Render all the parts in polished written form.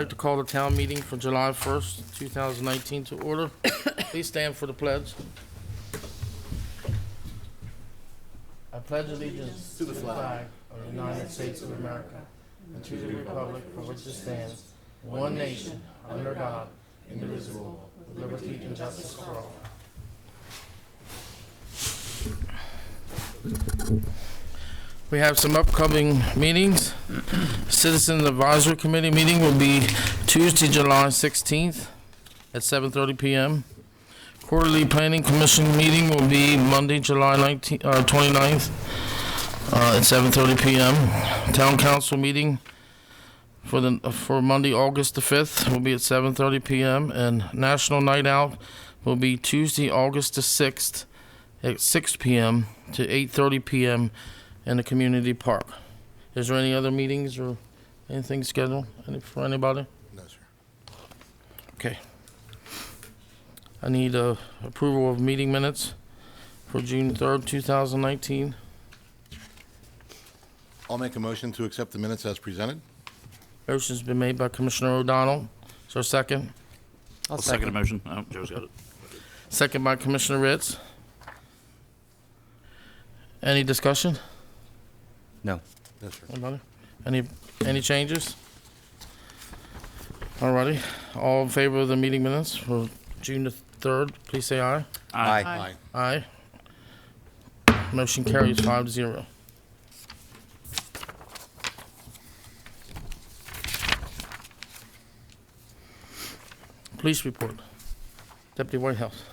like to call the town meeting for July 1st, 2019 to order. Please stand for the pledge. I pledge allegiance to the flag of the United States of America and to the republic for which it stands, one nation, under God, indivisible, with liberty and justice for all. We have some upcoming meetings. Citizen Advisory Committee meeting will be Tuesday, July 16th at 7:30 p.m. Quarterly Planning Commission meeting will be Monday, July 29th at 7:30 p.m. Town Council meeting for Monday, August the 5th will be at 7:30 p.m. and National Night Out will be Tuesday, August the 6th at 6 p.m. to 8:30 p.m. in the community park. Is there any other meetings or anything scheduled for anybody? No, sir. Okay. I need approval of meeting minutes for June 3rd, 2019. I'll make a motion to accept the minutes as presented. Motion's been made by Commissioner O'Donnell. Is there a second? I'll second the motion. Oh, Joe's got it. Second by Commissioner Ritz. Any discussion? No. No, sir. Anybody? Any changes? Alrighty. All in favor of the meeting minutes for June the 3rd, please say aye. Aye. Aye. Aye. Motion carries 5-0. Police report. Deputy Whitehouse.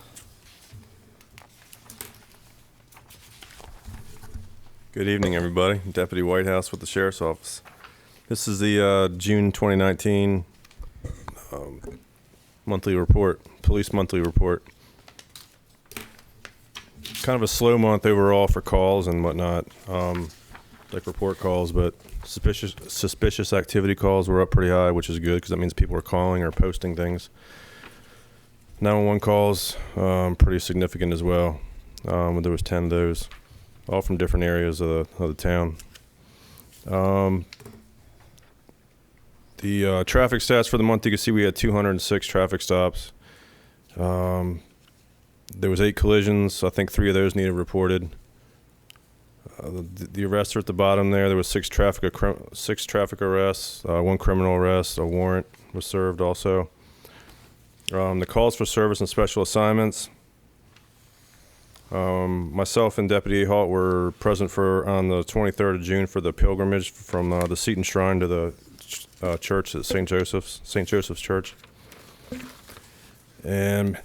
Good evening, everybody. Deputy Whitehouse with the Sheriff's Office. This is the June 2019 monthly report, police monthly report. Kind of a slow month overall for calls and whatnot, like report calls, but suspicious activity calls were up pretty high, which is good because that means people are calling or posting things. 911 calls, pretty significant as well. There was 10 of those, all from different areas of the town. The traffic stats for the month, you can see we had 206 traffic stops. There was 8 collisions. I think 3 of those needed reported. The arrests are at the bottom there. There was 6 traffic arrests, 1 criminal arrest, a warrant was served also. The calls for service and special assignments. Myself and Deputy Halt were present on the 23rd of June for the pilgrimage from the Seton Shrine to the church at St. Joseph's Church. And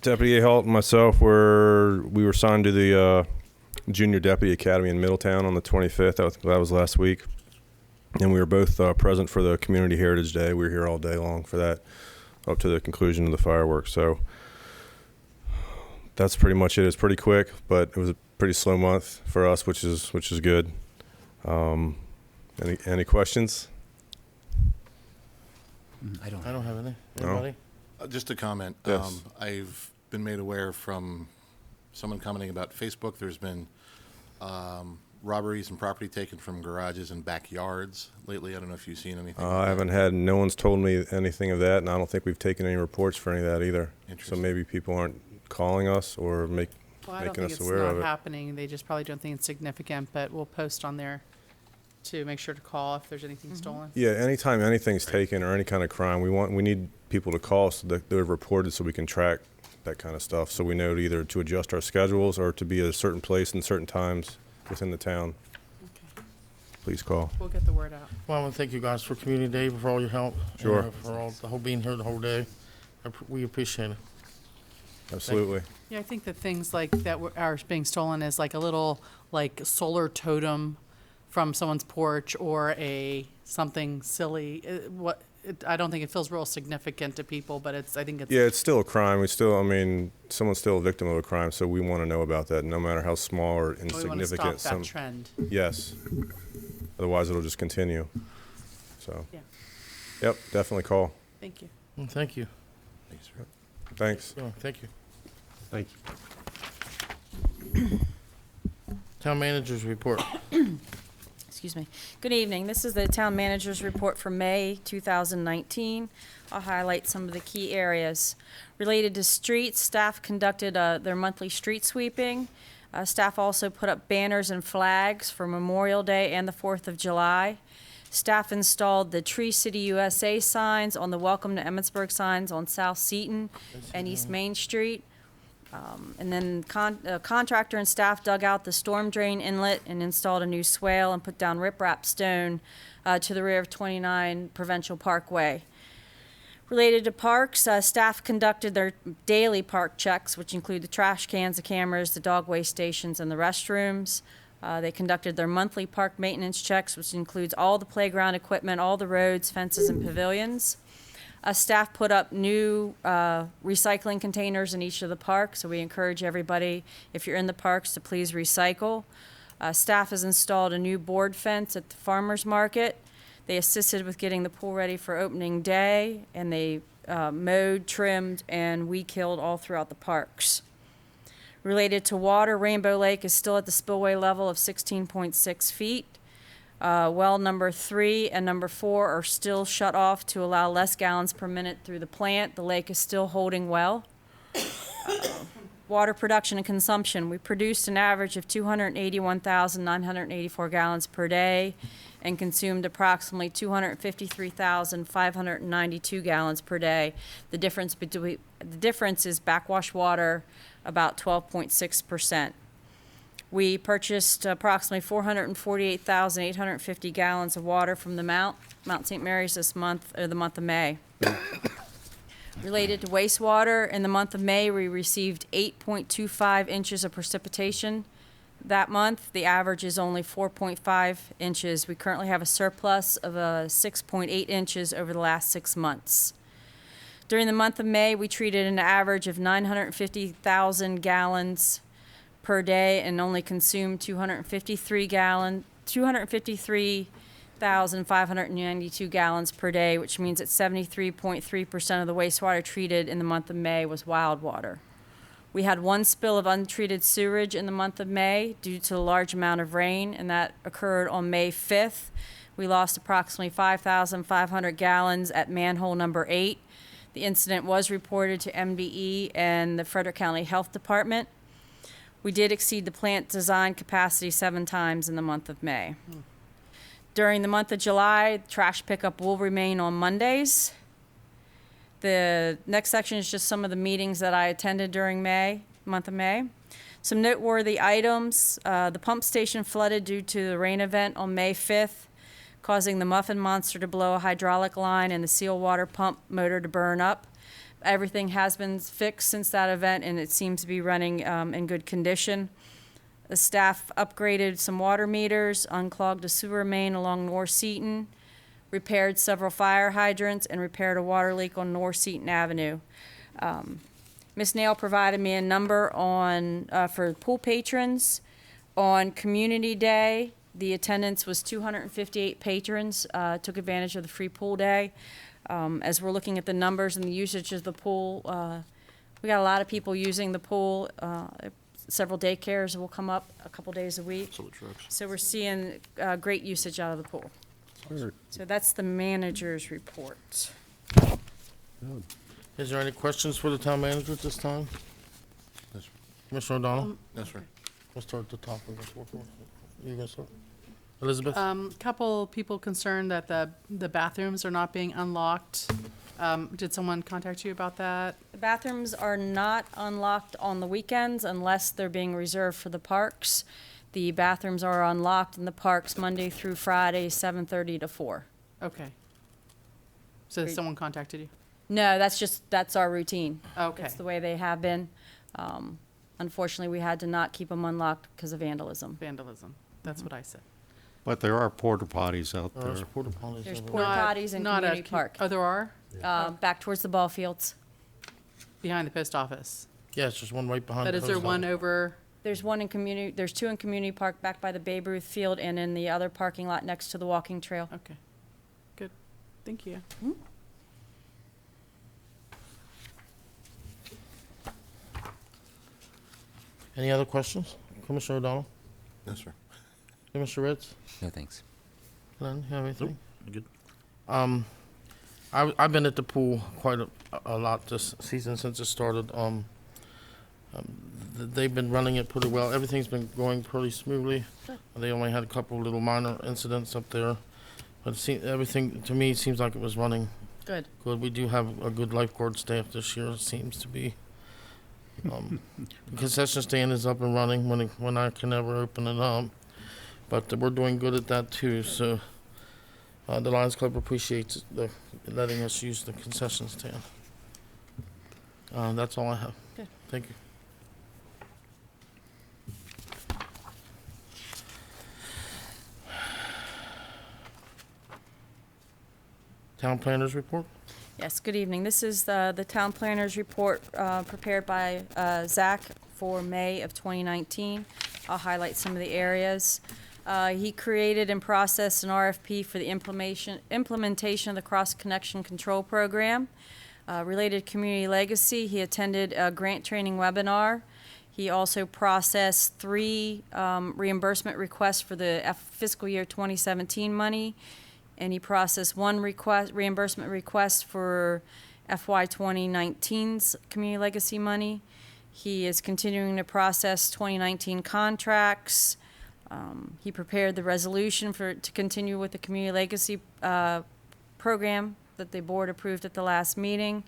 Deputy Halt and myself we were assigned to the Junior Deputy Academy in Middletown on the 25th. That was last week. And we were both present for the Community Heritage Day. We were here all day long for that, up to the conclusion of the fireworks. So that's pretty much it. It's pretty quick, but it was a pretty slow month for us, which is good. Any questions? I don't. I don't have any. No. Anybody? Just a comment. Yes. I've been made aware from someone commenting about Facebook. There's been robberies and property taken from garages and backyards lately. I don't know if you've seen anything. I haven't had, no one's told me anything of that, and I don't think we've taken any reports for any of that either. So Interesting. maybe people aren't calling us or Well, I don't making think us it's aware of not it. happening. They just probably don't think it's significant, but we'll post on there to make sure to call if there's anything stolen. Yeah, anytime anything's taken or any kind of crime, we need people to call so that they're reported so we can track that kind of stuff. So we know either to adjust our schedules or to be at a certain place and certain times within the town. Okay. Please call. We'll get the word out. Well, I want to thank you guys for Community Day, for all your help. Sure. And, for being here the whole day. We appreciate it. Absolutely. Yeah, I think the things like that are being stolen is like a little like solar totem from someone's porch or something silly. I don't think it feels real significant to people, but I think it's. Yeah, it's still a crime. Someone's still a victim of a crime, so we want to know about that, no matter how small or We want to insignificant. stop that trend. Yes. Otherwise, it'll just continue. So. Yeah. Yep, definitely call. Thank you. Well, thank you. Thanks, sir. Thanks. Oh, thank you. Thank you. Town managers report. Excuse Excuse me. Good evening. This is the town manager's report for May 2019. I'll highlight some of the key areas. Related to streets, staff conducted their monthly street sweeping. Staff also put up banners and flags for Memorial Day and the 4th of July. Staff installed the Tree City USA signs on the Welcome to Emmitsburg signs on South Seaton and East Main Street. And then contractor and staff dug out the storm drain inlet and installed a new swale and put down riprap stone to the rear of 29 Provincial Parkway. Related to parks, staff conducted their daily park checks, which include the trash cans, the cameras, the dog waste stations, and the restrooms. They conducted their monthly park maintenance checks, which includes all the playground equipment, all the roads, fences, and pavilions. Staff put up new recycling containers in each of the parks, so we encourage everybody, if you're in the parks, to please recycle. Staff has installed a new board fence at the farmer's market. They assisted with getting the pool ready for opening day, and they mowed, trimmed, and weed killed all throughout the parks. Related to water, Rainbow Lake is still at the spillway level of 16.6 feet. Well number 3 and number 4 are still shut off to allow less gallons per minute through the plant. The lake is still holding well. Water production and consumption. We produced an average of 281,984 gallons per day and consumed approximately 253,592 gallons per day. The difference is backwash water, about 12.6%. We purchased approximately 448,850 gallons of water from the Mount St. Mary's this month, or the month of May. Related to wastewater, in the month of May, we received 8.25 inches of precipitation. That month, the average is only 4.5 inches. We currently have a surplus of 6.8 inches over the last 6 months. During the month of May, we treated an average of 950,000 gallons per day and only consumed 253,592 gallons per day, which means that 73.3% of the wastewater treated in the month of May was wild water. We had one spill of untreated sewage in the month of May due to a large amount of rain, and that occurred on May 5th. We lost approximately 5,500 gallons at manhole number 8. The incident was reported to MDE and the Frederick County Health Department. We did exceed the plant design capacity 7 times in the month of May. During the month of July, trash pickup will remain on Mondays. The next section is just some of the meetings that I attended during month of May. Some noteworthy items. The pump station flooded due to the rain event on May 5th, causing the Muffin Monster to blow a hydraulic line and the seal water pump motor to burn up. Everything has been fixed since that event, and it seems to be running in good condition. The staff upgraded some water meters, unclogged a sewer main along North Seaton, repaired several fire hydrants, and repaired a water leak on North Seaton Avenue. Ms. Nail provided me a number for pool patrons. On Community Day, the attendance was 258 patrons, took advantage of the free pool day. As we're looking at the numbers and the usage of the pool, we got a lot of people using the pool. Several daycares will come up a couple days a week. So we're seeing great usage out of the pool. So that's the manager's report. Is there any questions for the town manager at this time? Yes, sir. Commissioner O'Donnell? Yes, sir. We'll start at the top and go forward. You gonna start? Elizabeth? Couple people concerned that the bathrooms are not being unlocked. Did someone contact you about that? The bathrooms are not unlocked on the weekends unless they're being reserved for the parks. The bathrooms are unlocked in the parks Monday through Friday, 7:30 to 4. Okay. So someone contacted you? No, that's our routine. Okay. That's the way they have been. Unfortunately, we had to not keep them unlocked because of vandalism. Vandalism. That's what I said. But there are porta potties out There's there. porta potties There's over porta there. potties in Community Park, Oh, there are? back towards the ball fields. Behind the post office. Yeah, it's just one right behind. But the is there post one office. over? There's two in Community Park back by the Babe Ruth Field and in the other parking lot next to the walking trail. Okay. Good. Thank you. Any other questions? Commissioner O'Donnell? Yes, sir. Commissioner Ritz? No, thanks. Glenn, you have anything? Good. I've been at the pool quite a lot this season since it started. They've been running it pretty well. Everything's been going pretty smoothly. They only had a couple little minor incidents up there, but everything to me seems like it was running Good. good. We do have a good lifeguard staff this year. It seems to be. The concession stand is up and running when I can ever open it up, but we're doing good at that too. So the Lions Club appreciates letting us use the concession stand. That's all I have. Good. Thank you. Town planners report. Yes, good evening. This is the town planner's report prepared by Zach for May of 2019. I'll highlight some of the areas. He created and processed an RFP for the implementation of the Cross Connection Control Program. Related community legacy, he attended a grant training webinar. He also processed 3 reimbursement requests for the fiscal year 2017 money. And he processed 1 reimbursement request for FY 2019's community legacy money. He is continuing to process 2019 contracts. He prepared the resolution to continue with the community legacy program that the board approved at the last meeting.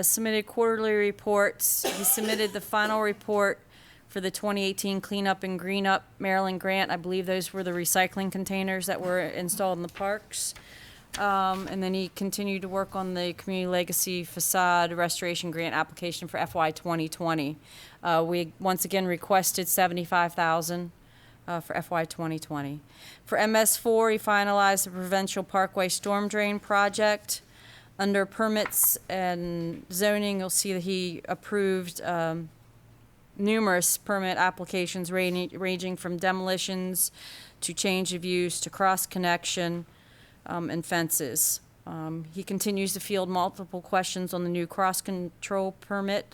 Submitted quarterly reports. He submitted the final report for the 2018 Cleanup and Green Up Maryland grant. I believe those were the recycling containers that were installed in the parks. And then he continued to work on the Community Legacy Facade Restoration Grant application for FY 2020. We once again requested $75,000 for FY 2020. For MS4, he finalized the Provincial Parkway Storm Drain Project. Under permits and zoning, you'll see that he approved numerous permit applications ranging from demolitions to change of use to cross connection and fences. He continues to field multiple questions on the new cross control permit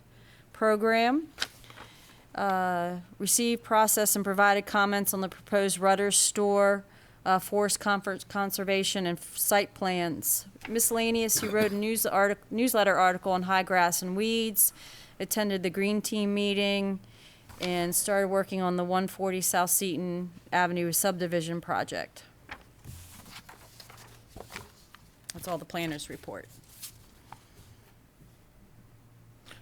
program. Received, processed, and provided comments on the proposed Rudders store, forest conservation, and site plans. Miscellaneous, he wrote a newsletter article on high grass and weeds, attended the Green Team meeting, and started working on the 140 South Seaton Avenue subdivision project. That's all the planners report.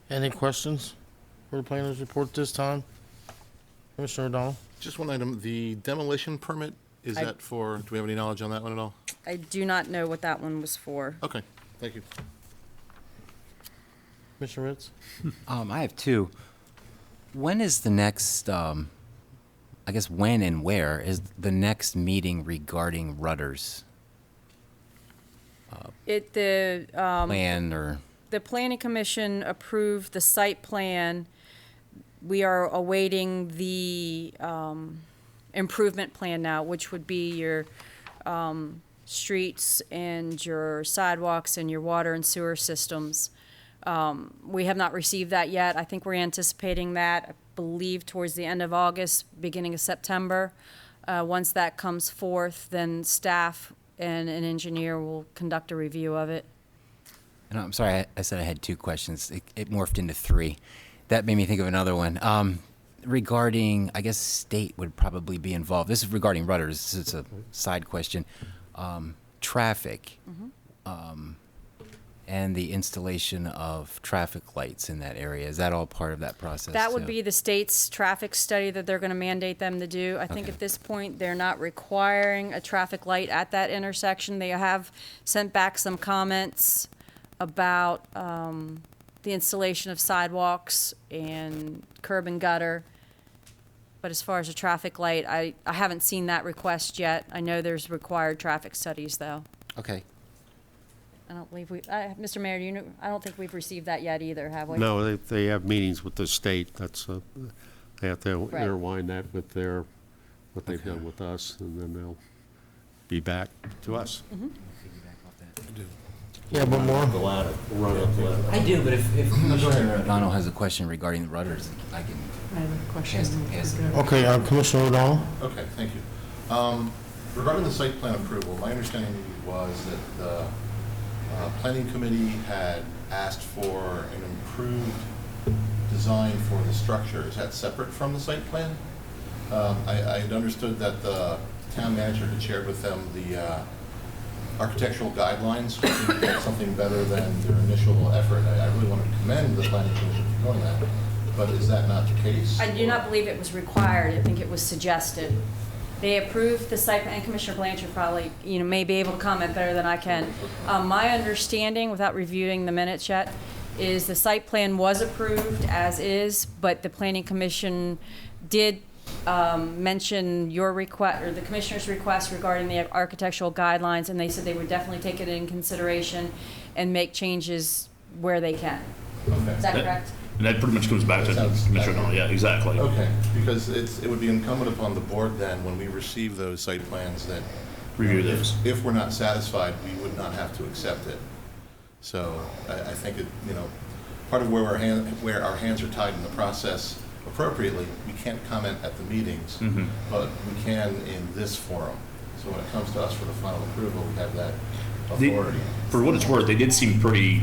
Any questions for the planners report this time? Commissioner O'Donnell? Just one item, the demolition permit, is I- that for, do we have any knowledge on that one at all? I do not know what that one was for. Okay, thank you. Commissioner Ritz? I have 2. When is the next, I guess when and where is the next meeting regarding Rudders plan or? The planning commission approved the site plan. We are awaiting the improvement plan now, which would be your streets and your sidewalks and your water and sewer systems. We have not received that yet. I think we're anticipating that, I believe, towards the end of August, beginning of September. Once that comes forth, then staff and an engineer will conduct a review of it. And I'm sorry, I said I had 2 questions. It morphed into 3. That made me think of another one. Regarding, I guess state would probably be involved. This is regarding Rudders. This is a side question. Traffic. And the installation of traffic lights in that area. Is that all part of that process? That would too? be the state's traffic study that they're going to mandate them to do. I think Okay. at this point, they're not requiring a traffic light at that intersection. They have sent back some comments about the installation of sidewalks and curb and gutter. But as far as a traffic light, I haven't seen that request yet. I know there's required traffic studies, though. Okay. I don't believe Mr. Mayor, do you know, I don't think we've received that yet either, have we? No, they have meetings with the state. That's, they have to Right. intertwine that with what they've done with us, and then they'll be back to us. Yeah, one more. I do, but if Commissioner O'Donnell has a question regarding the Rudders, I can I have a question. ask it. Okay, Commissioner O'Donnell? Okay, thank you. Regarding the site plan approval, my understanding was that the planning committee had asked for an improved design for the structure. Is that separate from the site plan? I had understood that the town manager had shared with them the architectural guidelines, something better than their initial effort. I really want to commend the planning commission for doing that, but is that not the case? I do not believe it was required. I think it was suggested. They approved the site plan, and Commissioner Blanchard probably, may be able to comment better than I can. My understanding, without reviewing the minutes yet, is the site plan was approved as is, but the planning commission did mention your request, or the commissioner's request regarding the architectural guidelines, and they said they would definitely take it in consideration and make changes where they can. Okay. Is that correct? And that pretty much comes back to Sounds Commissioner accurate. O'Donnell. Yeah, exactly. Okay, because it would be incumbent upon the board then, when we receive those site plans, that Review those. if we're not satisfied, we would not have to accept it. So I think it, part of where our hands are tied in the process appropriately, we can't comment at the meetings, but we can in this forum. So when it comes to us for the final approval, we have that authority. For what it's worth, they did seem pretty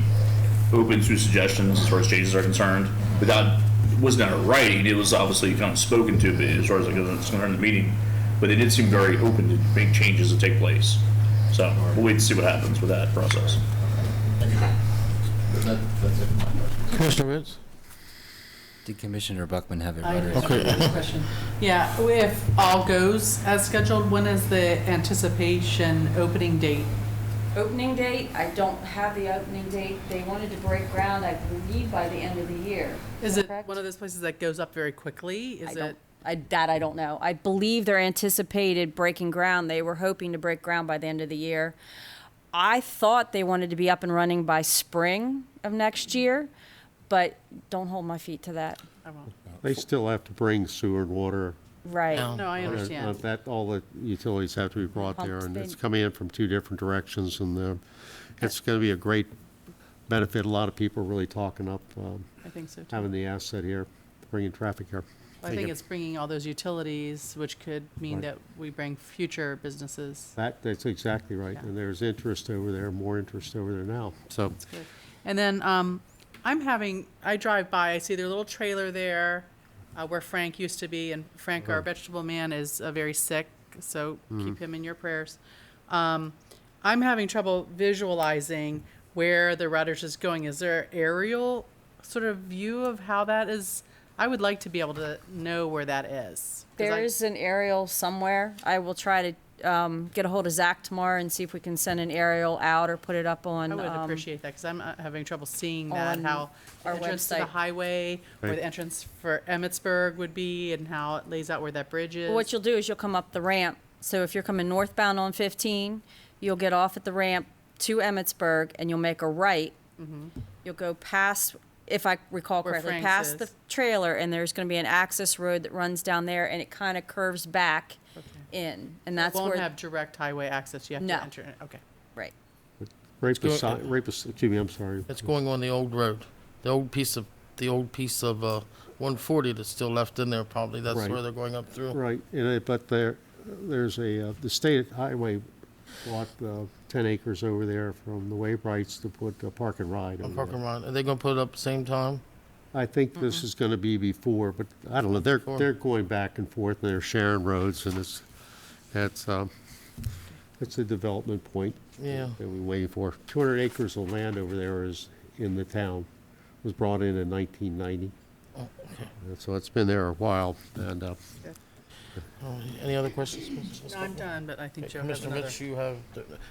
open to suggestions as far as changes are concerned. Without, it wasn't in writing, it was obviously kind of spoken to, but as far as like it's concerned in the meeting. But they did seem very open to make changes that take place. So we'll wait to see what happens with that process. Thank you. That's it for my question. Commissioner Ritz? Did Commissioner Buckman have it I right? have a question. Yeah, if all goes as scheduled, when is the anticipation opening date? Opening date, I don't have the opening date. They wanted to break ground, I believe, by the end of the year. Is that it correct? one of those places that goes up very quickly? Is it? I don't know. I believe they're anticipated breaking ground. They were hoping to break ground by the end of the year. I thought they wanted to be up and running by spring of next year, but don't hold my feet to that. I won't. They still have to bring sewer and water. Right. No, I understand. That, all the utilities have to be brought there, Pumps, and they- it's coming in from two different directions, and it's going to be a great benefit. A lot of people are really talking up I think so too. having the asset here, bringing traffic here. I think it's bringing all those utilities, which could mean Right. that we bring future businesses. That's exactly right, Yeah. and there's interest over there, more interest over there now, so. Good. And then I drive by, I see their little trailer there where Frank used to be, and Frank, our vegetable man, is very sick, so keep him in your prayers. I'm having trouble visualizing where the Rudders is going. Is there an aerial sort of view of how that is? I would like to be able to know where that is. 'Cause There is an aerial somewhere. I will try to get a hold of Zach tomorrow and see if we can send an aerial out or put it up on. I would appreciate that, because I'm having trouble seeing that, on how the our entrance to the website. highway, where Right. the entrance for Emmitsburg would be, and how it lays out where that bridge is. What you'll do is you'll come up the ramp. So if you're coming northbound on 15, you'll get off at the ramp to Emmitsburg and you'll make a right. You'll go past, if I recall Where correctly, Frank's past the is. trailer, and there's going to be an access road that runs down there, and it kind of curves back in, and It that's won't where. have direct highway access, you have No. to enter it, okay. Right. Right go- beside, excuse me, I'm sorry. It's going on the old road, the old piece of 140 that's still left in there. Probably that's Right. where they're going up through. Right, but there's the state highway bought 10 acres over there from the Waybrights to put a park and ride On over Park there. and Ride. Are they going to put it up at the same time? I think this is going to be before, but I don't know, they're going back and forth, and they're sharing roads, and it's a development point Yeah. that we're waiting for. 200 acres of land over there is in the town, was brought in 1990. Oh, okay. And so it's been there a while, and Any other questions? Mrs. No, I'm done, but I think Joe has Commissioner another. Mitch, you have.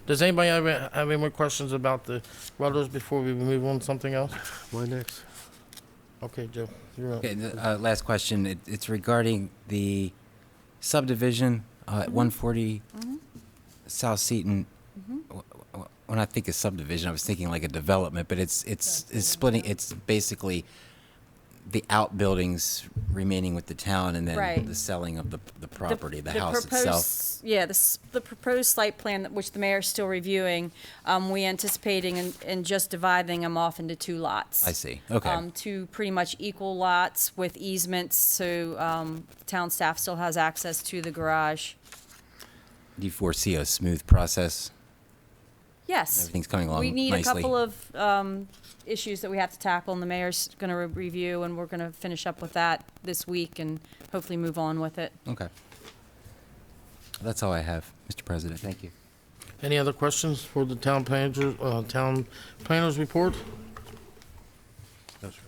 Does anybody have any more questions about the Rudders before we move on to something else? why next? Okay, Joe, you're up. Okay, last question. It's regarding the subdivision at 140 South Seaton. When I think of subdivision, I was thinking like a development, but it's splitting. It's basically the outbuildings remaining with the town, and then Right. the selling of the property, the house proposed- itself. Yeah, the proposed site plan, which the mayor's still reviewing, we anticipating in just dividing them off into two lots. I see. Okay. Two pretty much equal lots with easements, so the town staff still has access to the garage. Do you foresee a smooth process? Yes. Everything's coming along We need nicely. a couple of issues that we have to tackle, and the mayor's going to review, and we're going to finish up with that this week and hopefully move on with it. Okay. That's all I have, Mr. President. Thank you. Any other questions for the town planner's report? No, sir.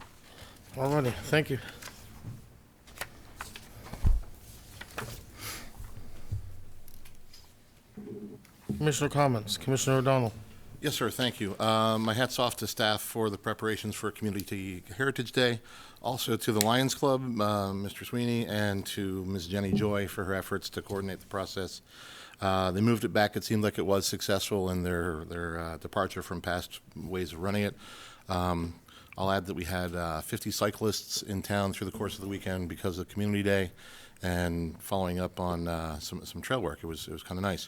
All righty, thank you. Commissioner comments, Commissioner O'Donnell. Yes, sir, thank you. My hat's off to staff for the preparations for Community Heritage Day, also to the Lions Club, Mr. Sweeney, and to Ms. Jenny Joy for her efforts to coordinate the process. They moved it back. It seemed like it was successful in their departure from past ways of running it. I'll add that we had 50 cyclists in town through the course of the weekend because of Community Day, and following up on some trail work. It was kind of nice.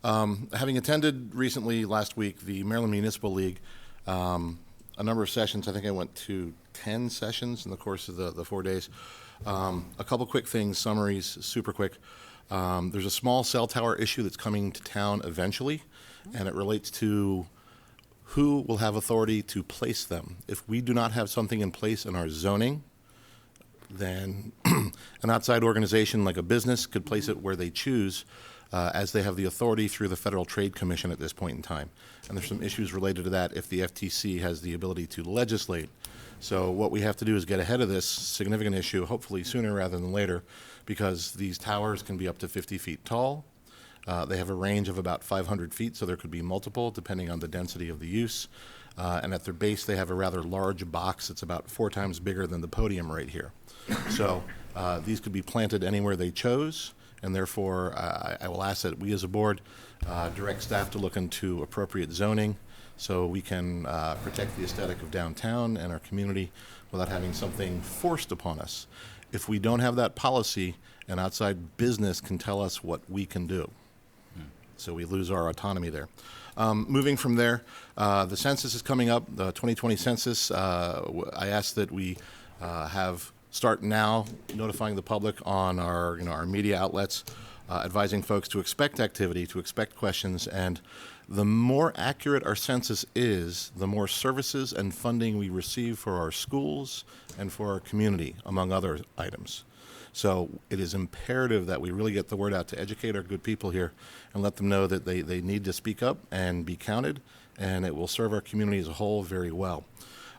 Having attended recently last week the Maryland Municipal League, a number of sessions. I think I went to 10 sessions in the course of the 4 days. A couple quick things, summaries, super quick. There's a small cell tower issue that's coming to town eventually, and it relates to who will have authority to place them. If we do not have something in place in our zoning, then an outside organization like a business could place it where they choose, as they have the authority through the Federal Trade Commission at this point in time. And there's some issues related to that if the FTC has the ability to legislate. So what we have to do is get ahead of this significant issue, hopefully sooner rather than later, because these towers can be up to 50 feet tall. They have a range of about 500 feet, so there could be multiple depending on the density of the use. And at their base, they have a rather large box that's about 4 times bigger than the podium right here. So these could be planted anywhere they chose. And therefore, I will ask that we as a board direct staff to look into appropriate zoning so we can protect the aesthetic of downtown and our community without having something forced upon us. If we don't have that policy, an outside business can tell us what we can do. So we lose our autonomy there. Moving from there, the census is coming up, the 2020 census. I ask that we start now notifying the public on our media outlets, advising folks to expect activity, to expect questions, and the more accurate our census is, the more services and funding we receive for our schools and for our community, among other items. So it is imperative that we really get the word out to educate our good people here and let them know that they need to speak up and be counted, and it will serve our community as a whole very well.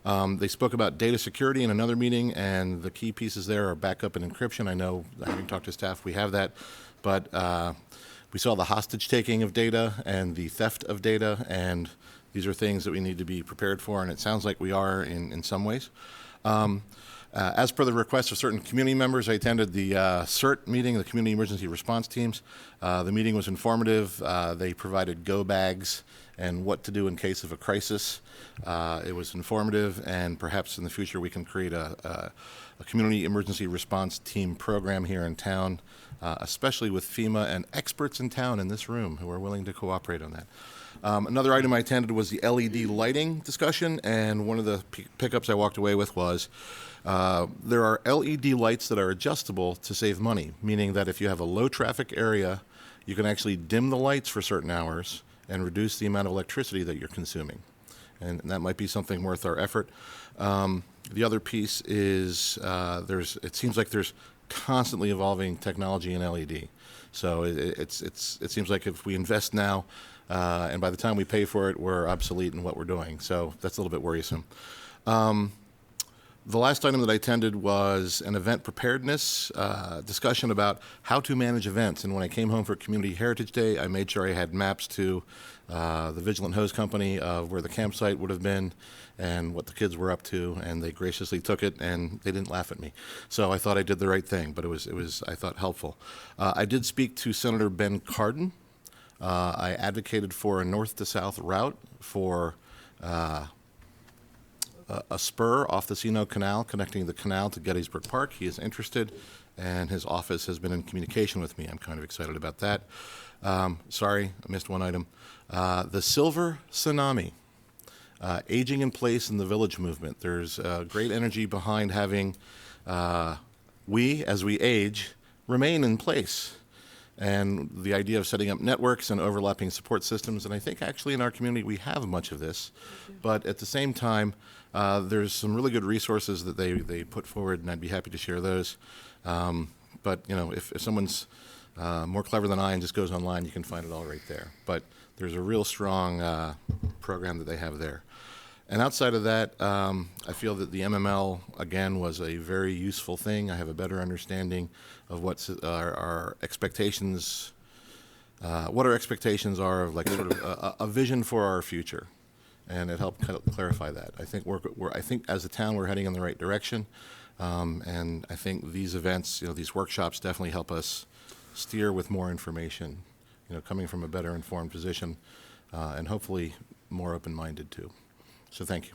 They spoke about data security in another meeting, and the key pieces there are backup and encryption. I know, having talked to staff, we have that, but we saw the hostage taking of data and the theft of data, and these are things that we need to be prepared for, and it sounds like we are in some ways. As per the request of certain community members, I attended the CERT meeting, the Community Emergency Response Teams. The meeting was informative. They provided go bags and what to do in case of a crisis. It was informative, and perhaps in the future we can create a community emergency response team program here in town, especially with FEMA and experts in town in this room who are willing to cooperate on that. Another item I attended was the LED lighting discussion, and one of the pickups I walked away with was there are LED lights that are adjustable to save money, meaning that if you have a low traffic area, you can actually dim the lights for certain hours and reduce the amount of electricity that you're consuming. And that might be something worth our effort. The other piece is it seems like there's constantly evolving technology in LED. So it seems like if we invest now, and by the time we pay for it, we're obsolete in what we're doing. So that's a little bit worrisome. The last item that I attended was an event preparedness discussion about how to manage events. And when I came home for Community Heritage Day, I made sure I had maps to the Vigilant Hose Company of where the campsite would have been and what the kids were up to, and they graciously took it, and they didn't laugh at me. So I thought I did the right thing, but it was I thought, helpful. I did speak to Senator Ben Cardin. I advocated for a north to south route for a spur off the Sino Canal, connecting the canal to Gettysburg Park. He is interested, and his office has been in communication with me. I'm kind of excited about that. Sorry, I missed one item. The Silver Tsunami, aging in place in the village movement. There's great energy behind having we, as we age, remain in place. and the idea of setting up networks and overlapping support systems. And I think actually in our community we have much of this, but at the same time, there's some really good resources that they put forward, and I'd be happy to share those. But you know, if someone's more clever than I and just goes online, you can find it all right there. But there's a real strong program that they have there. And outside of that, I feel that the MML, again, was a very useful thing. I have a better understanding of what's our expectations, what our expectations are of like sort of a vision for our future. And it helped kind of clarify that. I think I think as a town, we're heading in the right direction. And I think these events, you know, these workshops definitely help us steer with more information, you know, coming from a better informed position, and hopefully more open-minded too. So thank you.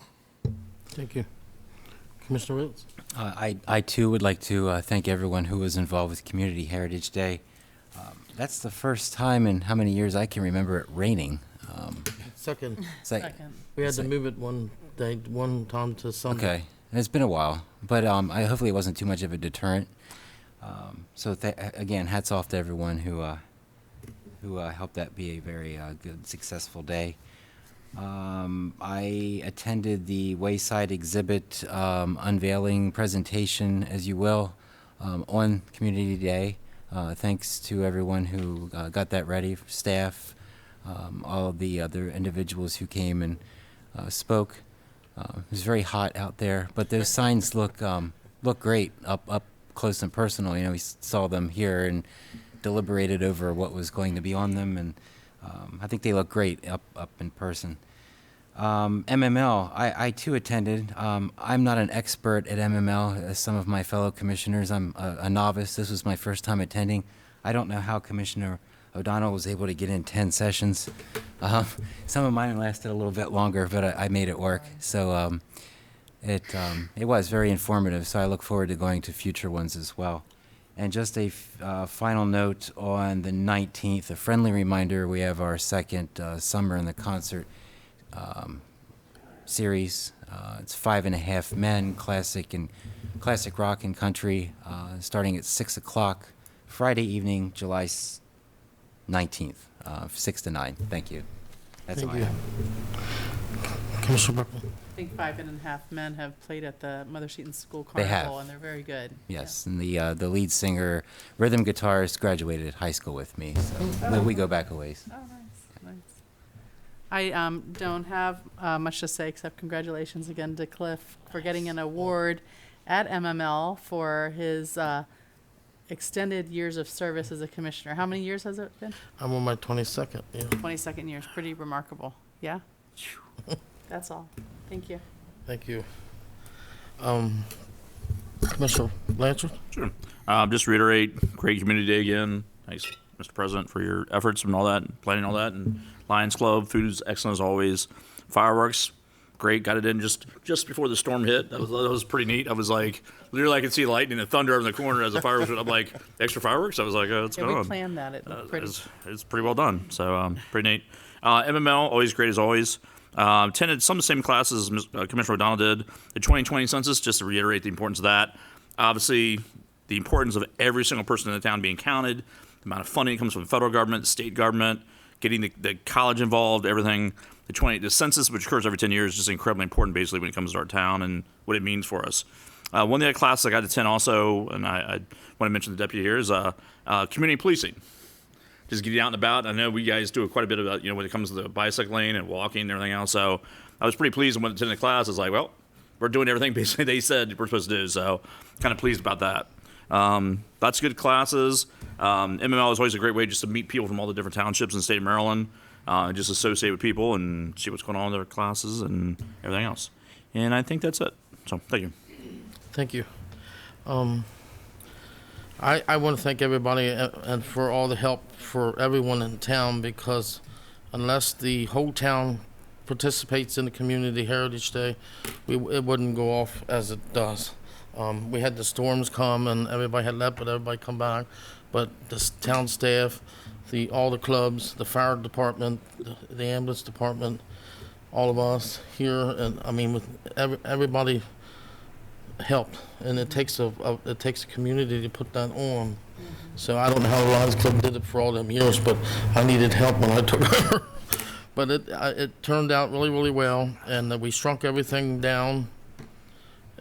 Thank you. Commissioner Wills? I too would like to thank everyone who was involved with Community Heritage Day. That's the first time in how many years I can remember it raining. Second. Second. We had to move it one time to Sunday. Okay, it's been a while, but hopefully it wasn't too much of a deterrent. So again, hats off to everyone who helped that be a very good, successful day. I attended the Wayside exhibit unveiling presentation, as you will, on Community Day. Thanks to everyone who got that ready, staff, all of the other individuals who came and spoke. It was very hot out there, but those signs look great up close and personal. You know, we saw them here and deliberated over what was going to be on them, and I think they look great up in person. MML, I too attended. I'm not an expert at MML as some of my fellow commissioners. I'm a novice. This was my first time attending. I don't know how Commissioner O'Donnell was able to get in 10 sessions. Some of mine lasted a little bit longer, but I made it work. So it was very informative, so I look forward to going to future ones as well. And just a final note on the 19th, a friendly reminder, we have our second Summer in the Concert series. It's 5.5 Men, classic rock and country, starting at 6 o'clock, Friday evening, July 19th, 6 to 9. Thank you. That's all I have. Commissioner Buckman? I think 5.5 Men have played at the Mother Seton School They have. Carnival, and they're very good. Yes, and the lead singer, rhythm guitarist, graduated at high school with me, so we go back a ways. Oh, nice. I don't have much to say except congratulations again to Cliff for getting an award at MML for his extended years of service as a commissioner. How many years has it been? I'm on my 22nd, yeah. 22nd years. Pretty remarkable. Yeah? That's all. Thank you. Thank you. Commissioner Blanchard? Sure. Just reiterate, great Community Day again. Thanks, Mr. President, for your efforts and all that, and planning all that. And Lions Club, food is excellent as always. Fireworks, great. Got it in just before the storm hit. That was pretty neat. I was like, literally, I could see lightning and thunder in the corner as the fireworks went up. Like, extra fireworks? I was like, what's going on? We planned that. It looked pretty. It's pretty well done. So pretty neat. MML, always great as always. Attended some of the same classes as Commissioner O'Donnell did. The 2020 census, just to reiterate the importance of that. The importance of every single person in the town being counted, the amount of funding that comes from the federal government, state government, getting the college involved, everything. The census, which occurs every 10 years, is just incredibly important, basically, when it comes to our town and what it means for us. One of the other classes I got to attend also, and I want to mention the deputy here, is community policing. Just getting out and about. I know we guys do quite a bit about, when it comes to the bicycling and walking and everything else. So I was pretty pleased when I attended the class. I was like, well, we're doing everything basically they said we're supposed to do. So kind of pleased about that. Lots of good classes. MML is always a great way just to meet people from all the different townships in the state of Maryland, just associate with people and see what's going on in their classes and everything else. And I think that's it. So thank you. Thank you. I want to thank everybody and for all the help for everyone in town, because unless the whole town participates in the Community Heritage Day, it wouldn't go off as it does. We had the storms come and everybody had left, but everybody come back. But the town staff, all the clubs, the fire department, the ambulance department, all of us here, and I mean, with everybody helped, and it takes a community to put that on. So I don't know how the Lions Club did it for all them years, but I needed help when I took over. But it turned out really, really well, and we shrunk everything down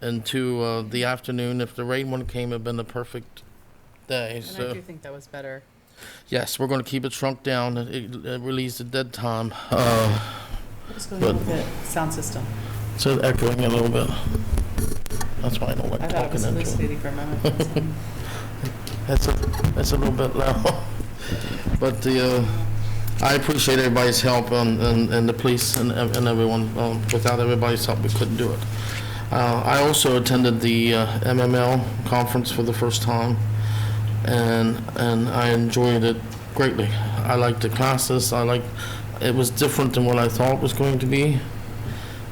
into the afternoon. If the rain one came, it'd been the perfect day. And So I do think that was better. yes, we're going to keep it shrunk down. It released the dead time. What's going on with the sound system? So it's echoing a little bit. That's why I don't like I thought it was talking into it. hallucinating for a moment. That's a little bit loud. But I appreciate everybody's help and the police and everyone. Without everybody's help, we couldn't do it. I also attended the MML conference for the first time, and I enjoyed it greatly. I liked the classes. It was different than what I thought it was going to be.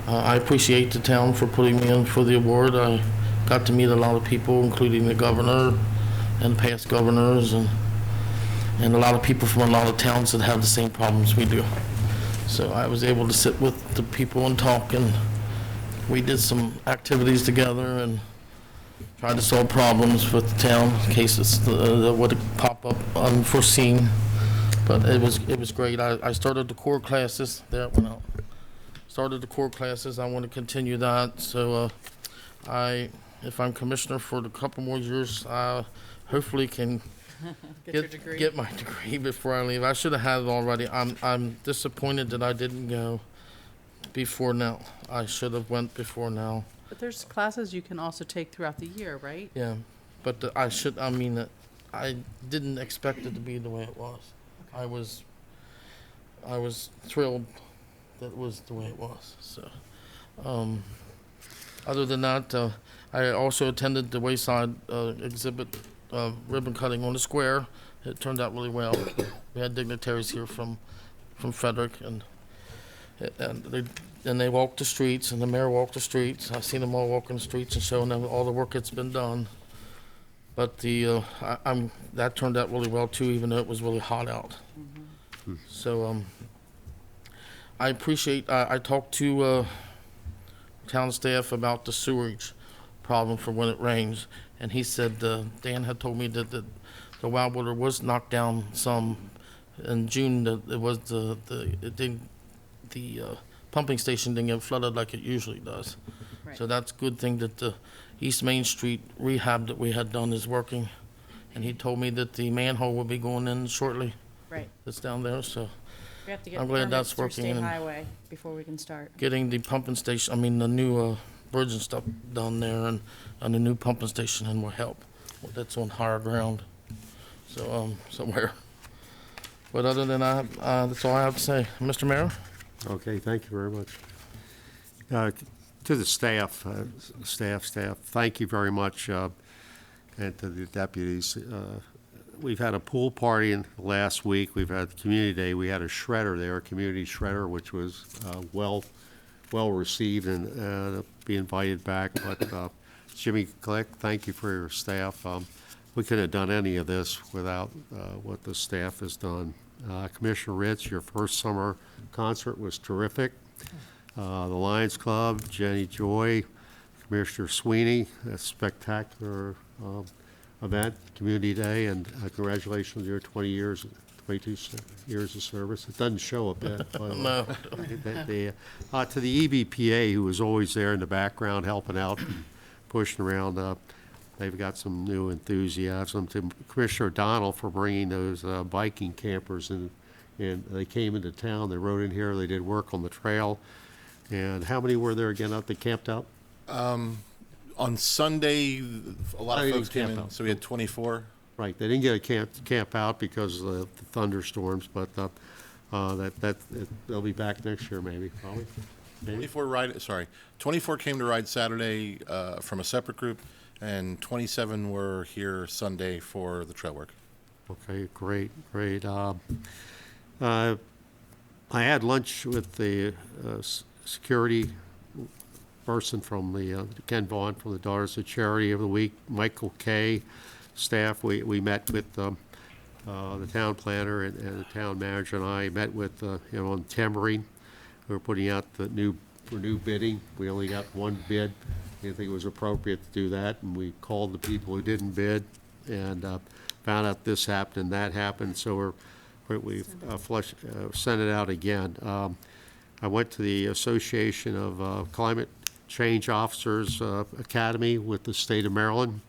I appreciate the town for putting me in for the award. I got to meet a lot of people, including the governor and past governors, and a lot of people from a lot of towns that have the same problems we do. So I was able to sit with the people and talk, and we did some activities together and tried to solve problems with the town in case that would pop up unforeseen. But it was great. I started the core classes. There it went out. Started the core classes. I want to continue that. So if I'm commissioner for a couple more years, hopefully can Your degree. get my degree before I leave. I should have had it already. I'm disappointed that I didn't go before now. I should have went before now. But there's classes you can also take throughout the year, right? Yeah, but I didn't expect it to be the way it was. I was thrilled that it was the way it was. So, other than that, I also attended the Wayside exhibit, ribbon cutting on the square. It turned out really well. We had dignitaries here from Frederick, and they walked the streets, and the mayor walked the streets. I've seen them all walking the streets and showing them all the work that's been done. But that turned out really well too, even though it was really hot out. So I appreciate. I talked to town staff about the sewage problem for when it rains, and he said Dan had told me that the well water was knocked down some in June. That it was the pumping station didn't get flooded like it usually does. Right. So that's a good thing that the East Main Street rehab that we had done is working. And he told me that the manhole will be going in shortly. Right. That's down there, so We have to get I'm glad permits that's through working State and- Highway before we can start. getting the pumping station, the new bridge and stuff done there and the new pumping station and will help. That's on higher ground, so, somewhere. But other than that, that's all I have to say. Mr. Mayor? Okay, thank you very much. To the staff, thank you very much, and to the deputies. We've had a pool party in last week. We've had Community Day. We had a shredder there, a community shredder, which was well received and be invited back. But Jimmy Glick, thank you for your staff. We couldn't have done any of this without what the staff has done. Commissioner Ritz, your first summer concert was terrific. The Lions Club, Jenny Joy, Commissioner Sweeney, a spectacular event, Community Day, and congratulations on your 22 years of service. It doesn't show a bit. But, No. to the EBPA, who was always there in the background helping out, pushing around, they've got some new enthusiasm. To Commissioner O'Donnell for bringing those biking campers in, and they came into town, they rode in here, they did work on the trail. And how many were there again out, they camped out? On Sunday, a lot Oh, of folks came camp in, out. so we had 24. Right, they didn't get a camp out because of the thunderstorms, but they'll be back next year maybe, probably. Maybe. 24 came to ride Saturday from a separate group, and 27 were here Sunday for the trail work. Okay, great. I had lunch with the security person from the, Ken Vaughn from the Daughters of Charity of the Week, Michael Kay, staff. We met with the town planner and the town manager, and I met with him on Tambourine. We were putting out for new bidding. We only got one bid. didn't think it was appropriate to do that, and we called the people who didn't bid and found out this happened and that happened, so we've sent it out again. I went to the Association of Climate Change Officers Academy with the state of Maryland.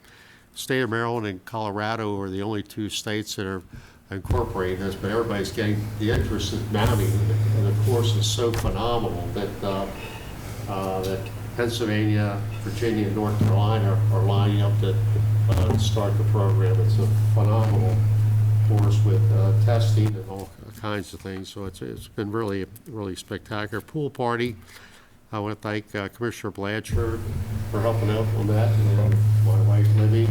State of Maryland and Colorado are the only two states that are incorporating this, but everybody's getting, the interest is mounting, and the course is so phenomenal that that Pennsylvania, Virginia, and North Carolina are lining up to start the program. It's a phenomenal course with testing and all kinds of things, so it's been really spectacular. Pool party, I want to thank Commissioner Blanchard for helping out on that, and my wife Libby,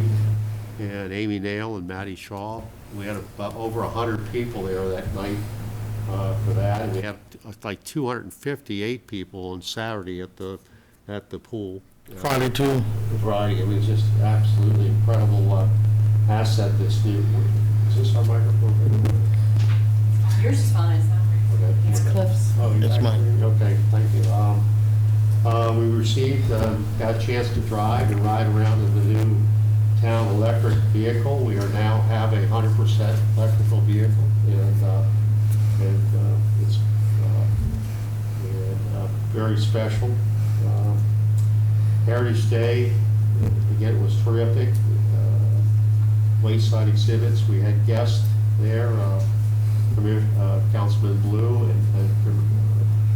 and Amy Nail and Matty Shaw. We had about over 100 people there that night for that, and we had like 258 people on Saturday at the pool. Friday too. Friday, it was just absolutely incredible asset. This new, is this our microphone? Yours is fine. Okay. It's Cliff's. Oh, It's actually- mine. Okay, thank you. We received, got a chance to drive and ride around in the new town electric vehicle. We are now have a 100% electrical vehicle, and it's very special. Heritage Day, again, was terrific. Wayside exhibits, we had guests there, Councilman Blue and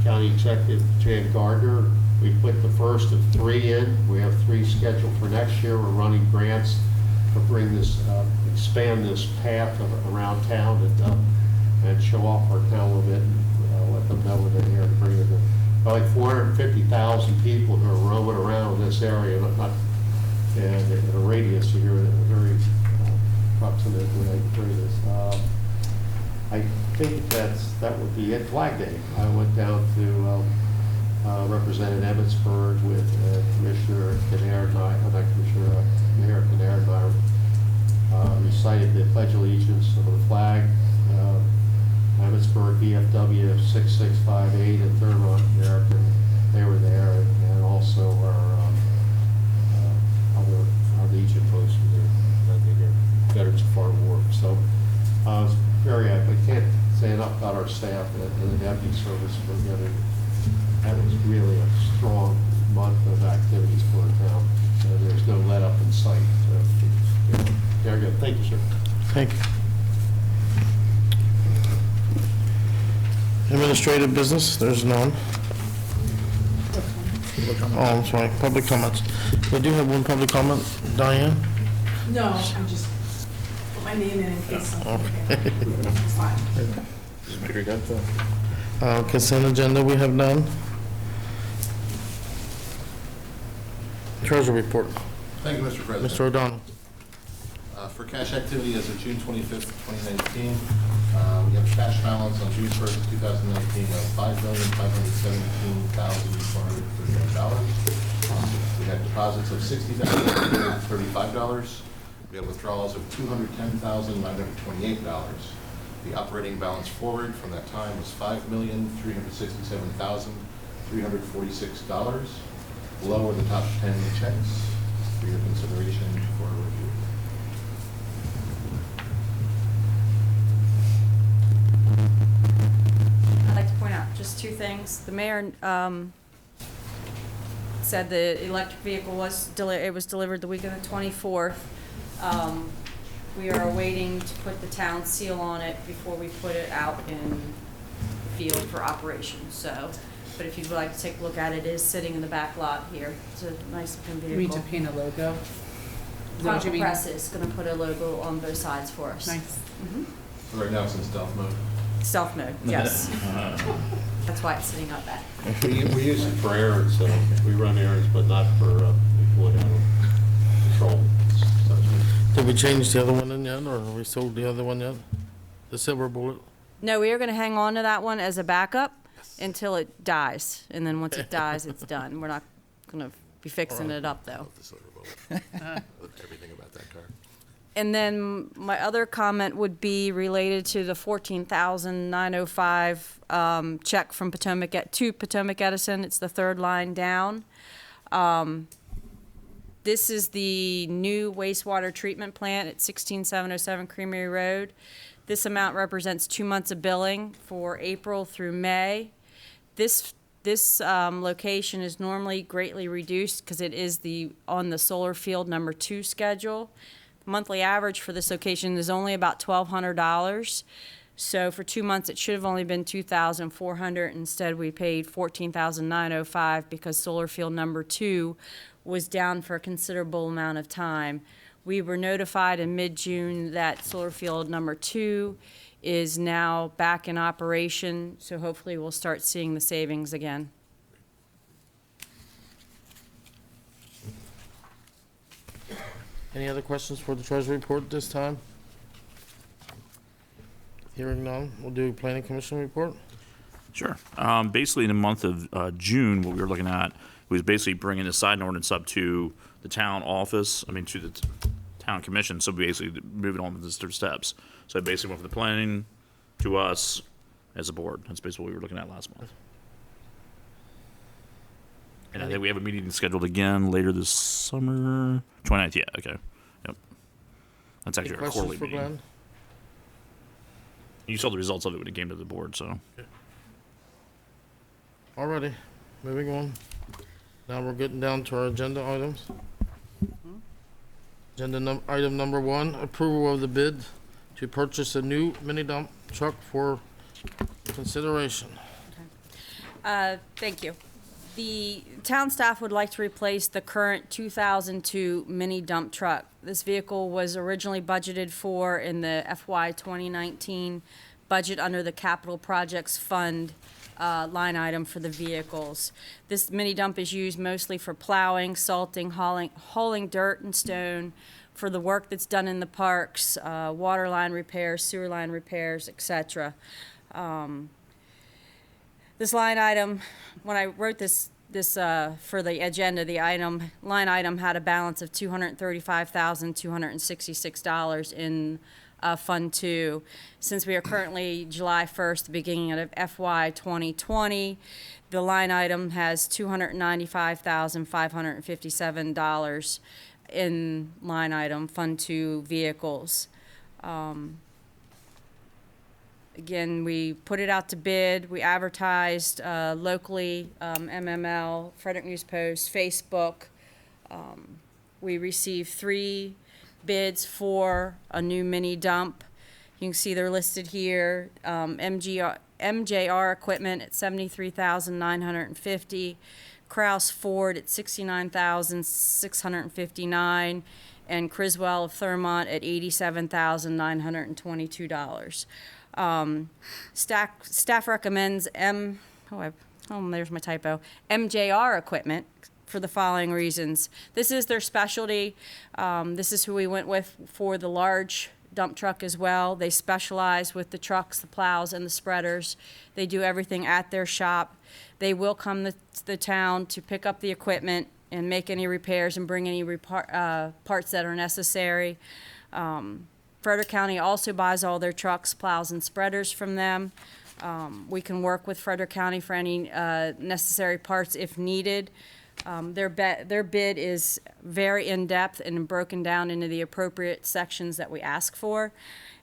County Executive Jan Gardner. We put the first of 3 in. We have 3 scheduled for next year. We're running grants to bring this, expand this path around town and show off our town a little bit, and let them know we're there to bring it in. Like 450,000 people who are roaming around in this area, and in a radius here, very proximate radius. I think that would be it. Flag Day. I went down to represented Emmitsburg with Commissioner Kinnaird and Mayor Kinnaird and I recited the Pledge of Allegiance of the flag. Emmitsburg, VFW 6658 and Thermont American, they were there, and also our Legion folks were there, they're veterans of foreign war. So I can't say enough about our staff and the deputy service for together. That was really a strong month of activities for the town. There's no let up in sight. So, very good. Thank you, sir. Thank you. Administrative business, there's none. Oh, I'm sorry, public comments. We do have one public comment. Diane? No, I'm just put my name in case something. It's fine. Consent agenda, we have none. Treasury report. Thank you, Mr. President. Mr. O'Donnell. For cash activity as of June 25th, 2019, we have a cash balance on June 1st, 2019 of $5,517,439. We had deposits of $60,835. We have withdrawals of $210,928. The operating balance forward from that time was $5,367,346. Below are the top 10 checks for your consideration for review. I'd like to point out just 2 things. The mayor said the electric vehicle was delivered the week of the 24th. We are waiting to put the town seal on it before we put it out in the field for operation. So, but if you'd like to take a look at it, it is sitting in the back lot here. It's a nice looking You mean to vehicle. paint a logo? Is that what you Chronicle mean? Press is going to put a logo on both sides for us. Nice. Right now it's in stealth mode. Stealth mode, yes. That's why it's sitting up back. We use it for errands, so we run errands, but not for employee patrol. Did we change the other one in yet, or have we sold the other one yet? The silver bullet? No, we are going to hang on to that one as a backup until it dies. And then once it dies, it's done. We're not going to be fixing it up, though. The silver bullet. Everything about that car. And then my other comment would be related to the $14,905 check from to Potomac Edison. It's the 3rd line down. This is the new wastewater treatment plant at 16707 Creamery Road. This amount represents 2 months of billing for April through May. This location is normally greatly reduced because it is on the solar field number 2 schedule. Monthly average for this location is only about $1,200. So for 2 months, it should have only been $2,400. Instead, we paid $14,905 because solar field number 2 was down for a considerable amount of time. We were notified in mid-June that solar field number 2 is now back in operation, so hopefully we'll start seeing the savings again. Any other questions for the treasury report this time? Hearing none, we'll do planning commission report. Sure. Basically, in the month of June, what we were looking at was basically bringing the sign ordinance up to the town office, to the town commission, so basically moving on with the steps. So it basically went from the planning to us as a board. That's basically what we were looking at last month. And I think we have a meeting scheduled again later this summer. 29th, yeah, okay. Yep. That's Any actually our questions quarterly for meeting. Glenn? You saw the results of it when it came to the board, so. Alrighty, moving on. Now we're getting down to our agenda items. Item number 1, approval of the bid to purchase a new mini dump truck for consideration. Thank you. The town staff would like to replace the current 2002 mini dump truck. This vehicle was originally budgeted for in the FY 2019 budget under the Capital Projects Fund line item for the vehicles. This mini dump is used mostly for plowing, salting, hauling dirt and stone, for the work that's done in the parks, water line repairs, sewer line repairs, etc. This line item, when I wrote this for the agenda, the line item had a balance of $235,266 in Fund 2. Since we are currently July 1st, the beginning of FY 2020, the line item has $295,557 in line item Fund 2 vehicles. Again, we put it out to bid. We advertised locally, MML, Frederick News Post, Facebook. We received 3 bids for a new mini dump. You can see they're listed here. MJR Equipment at $73,950, Kraus Ford at $69,659, and Criswell of Thurmont at $87,922. Staff recommends there's my typo, MJR Equipment for the following reasons. This is their specialty. This is who we went with for the large dump truck as well. They specialize with the trucks, the plows, and the spreaders. They do everything at their shop. They will come to the town to pick up the equipment and make any repairs and bring any parts that are necessary. Frederick County also buys all their trucks, plows, and spreaders from them. We can work with Frederick County for any necessary parts if needed. Their bid is very in-depth and broken down into the appropriate sections that we ask for.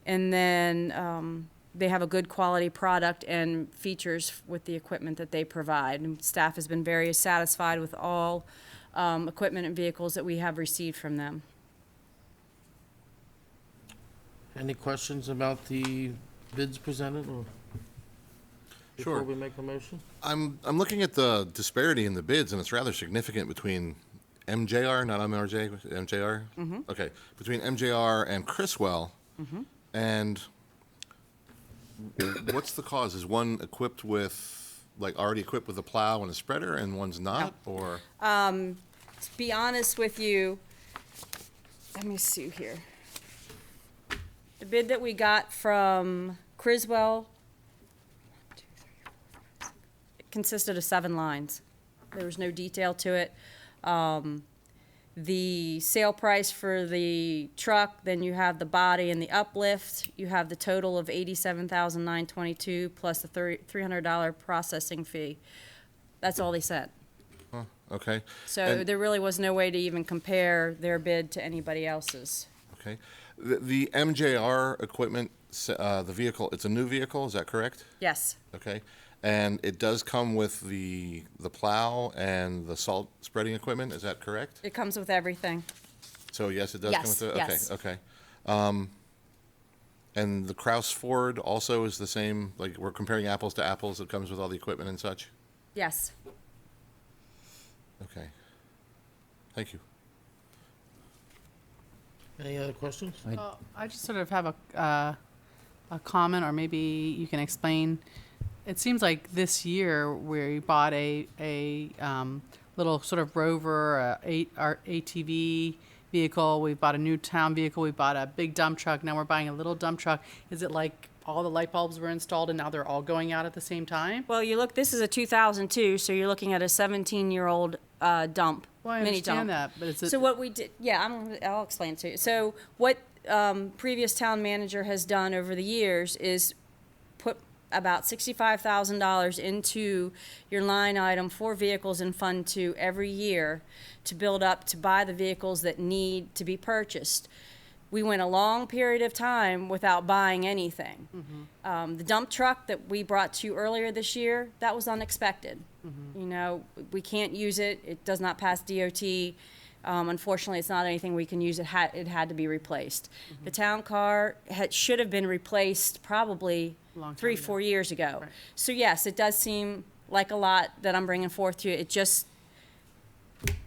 And then they have a good quality product and features with the equipment that they provide. And staff has been very satisfied with all equipment and vehicles that we have received from them. Any questions about the bids presented, or before Sure. we make a motion? I'm looking at the disparity in the bids, and it's rather significant between MJR, not MRJ, MJR? Mm-hmm. Okay, between MJR and Criswell. Mm-hmm. And what's the cause? Is one equipped with, already equipped with a plow and a spreader, and one's not, or? To be honest with you, let me see here. The bid that we got from Criswell consisted of 7 lines. There was no detail to it. The sale price for the truck, then you have the body and the uplift. You have the total of $87,922 plus the $300 processing fee. That's all they said. Okay. So And- there really was no way to even compare their bid to anybody else's. Okay. The MJR equipment, the vehicle, it's a new vehicle, is that correct? Yes, Okay. And it does come with the plow and the salt spreading equipment, is that correct? it comes with everything. So yes, it does come Yes, with it? yes. Okay, okay. And the Kraus Ford also is the same, like, we're comparing apples to apples, it comes with all the equipment and such? Yes. Okay. Thank you. Any other questions? I just sort of have a comment, or maybe you can explain. It seems like this year we bought a little sort of Rover, our ATV vehicle. We bought a new town vehicle. We bought a big dump truck. Now we're buying a little dump truck. Is it like all the light bulbs were installed and now they're all going out at the same time? Well, you look, this is a 2002, so you're looking at a 17-year-old dump, Well, I mini dump. understand that, but is it? So what we did, yeah, I'll explain it to you. So what previous town manager has done over the years is put about $65,000 into your line item for vehicles in Fund 2 every year to build up to buy the vehicles that need to be purchased. We went a long period of time without buying anything. The dump truck that we brought to you earlier this year, that was unexpected. You know, we can't use it. It does not pass DOT. Unfortunately, it's not anything we can use. It had to be replaced. The town car should have been replaced probably Long time 3-4 years ago. Right. So yes, it does seem like a lot that I'm bringing forth to you.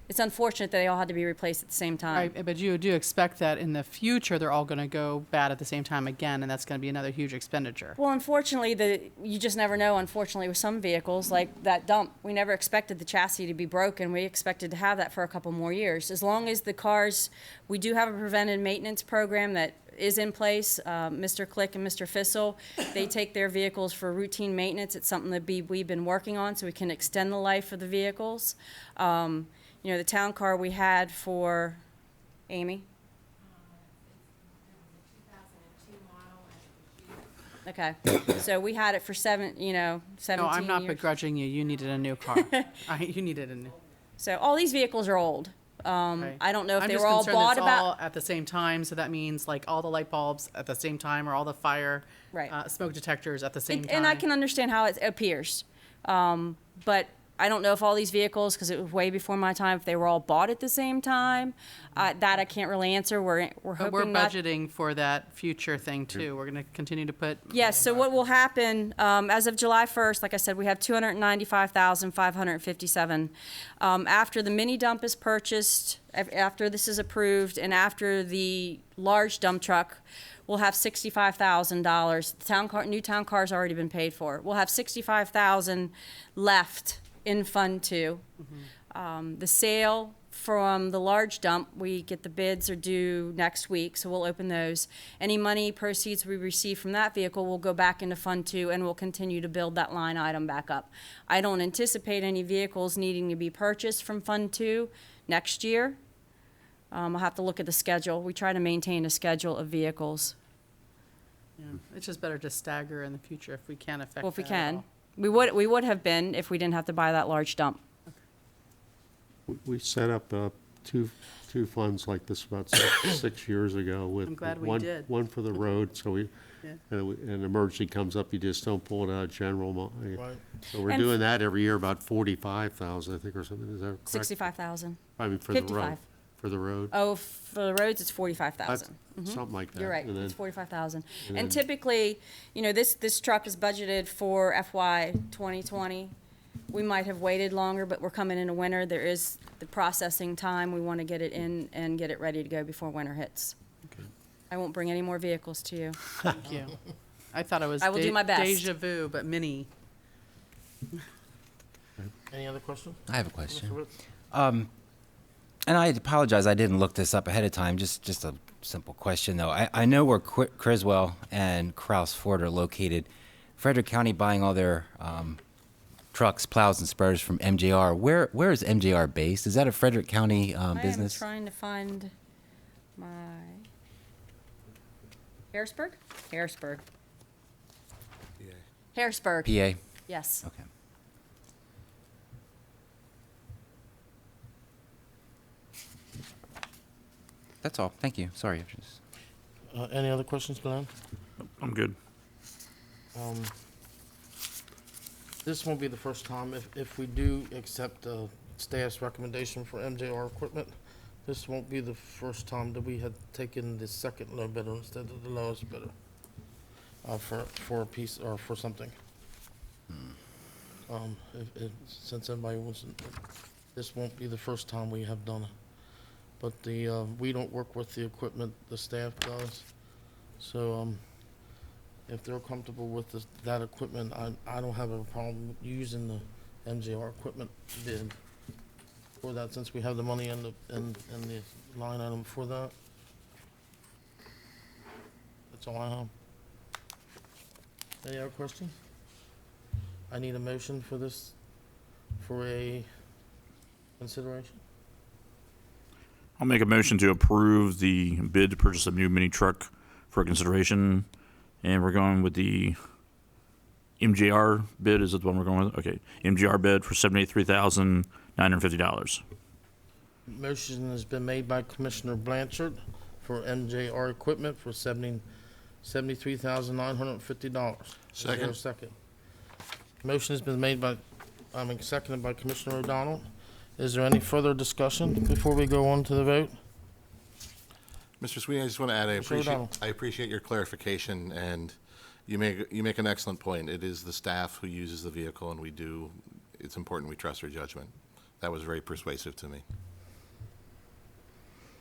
It's unfortunate that they all had to be replaced at the same time. Right, but you do expect that in the future, they're all going to go bad at the same time again, and that's going to be another huge expenditure. Well, unfortunately, you just never know, unfortunately, with some vehicles, like that dump. We never expected the chassis to be broken. We expected to have that for a couple more years. As long as the cars, we do have a preventive maintenance program that is in place. Mr. Click and Mr. Fissel, they take their vehicles for routine maintenance. It's something that we've been working on so we can extend the life of the vehicles. You know, the town car we had for Amy. Okay, so we had it for 17 No, I'm not years. begrudging you. You needed a new car. You needed a new. So all these vehicles are old. Right. I don't know if I'm they just were all concerned bought it's about. all at the same time, so that means like all the light bulbs at the same time, or all the fire, Right. Smoke detectors at the same time. And I can understand how it appears. But I don't know if all these vehicles, because it was way before my time, if they were all bought at the same time. That I can't really answer. We're But hoping we're not. budgeting for that future thing too. We're going to continue to put. Yes, so what will happen, as of July 1st, like I said, we have 295,557. After the mini dump is purchased, after this is approved, and after the large dump truck, we'll have $65,000. New town car's already been paid for. We'll have $65,000 left in Fund 2. The sale from the large dump, we get the bids are due next week, so we'll open those. Any money proceeds we receive from that vehicle will go back into Fund 2, and we'll continue to build that line item back up. I don't anticipate any vehicles needing to be purchased from Fund 2 next year. I'll have to look at the schedule. We try to maintain a schedule of vehicles. Yeah, it's just better to stagger in the future if we can affect. Well, if we that at can. all. We would have been if we didn't have to buy that large dump. We set up two funds like this about 6 years ago with. I'm glad we one- did. One for the road, so we, Yeah. an emergency comes up, you just don't pull it out of general money. Right. So we're And- doing that every year, about 45,000, I think, or something, is that correct? 65,000. I mean, for the road. 55. For the road. Oh, for the roads, it's 45,000. Something like that. You're right, And then- it's 45,000. and And then- typically, you know, this truck is budgeted for FY 2020. We might have waited longer, but we're coming into winter. There is the processing time. We want to get it in and get it ready to go before winter hits. I won't bring any more vehicles to you. Thank you. I thought it was I will do my best. deja vu, but mini. Any other questions? I have a question. Mr. Ritz? And I apologize, I didn't look this up ahead of time. Just a simple question, though. I know where Criswell and Kraus Ford are located. Frederick County buying all their trucks, plows, and spurs from MJR. Where is MJR based? Is that a Frederick County business? I am trying to find my Harrisburg? Harrisburg. Harrisburg. PA. Yes. Okay. That's all. Thank you. Sorry. Any other questions, Glenn? I'm good. This won't be the first time, if we do accept staff's recommendation for MJR equipment, this won't be the first time that we had taken the second low bidder instead of the lowest bidder for a piece or for something. Since everybody wants, this won't be the first time we have done it. But we don't work with the equipment, the staff does. So, if they're comfortable with that equipment, I don't have a problem using the MJR equipment bid for that, since we have the money in the line item for that. That's all I have. Any other questions? I need a motion for this, for a consideration. I'll make a motion to approve the bid to purchase a new mini truck for consideration. And we're going with the MJR bid. Is it the one we're going with? Okay. MJR bid for $73,950. Motion has been made by Commissioner Blanchard for MJR equipment for $73,950. Is there a second? Motion has been made by, seconded by Commissioner O'Donnell. Is there any further discussion before we go on to the vote? Mr. Sweeney, I just want to add, O'Donnell. I appreciate your clarification, and you make an excellent point. It is the staff who uses the vehicle, and it's important we trust their judgment. That was very persuasive to me.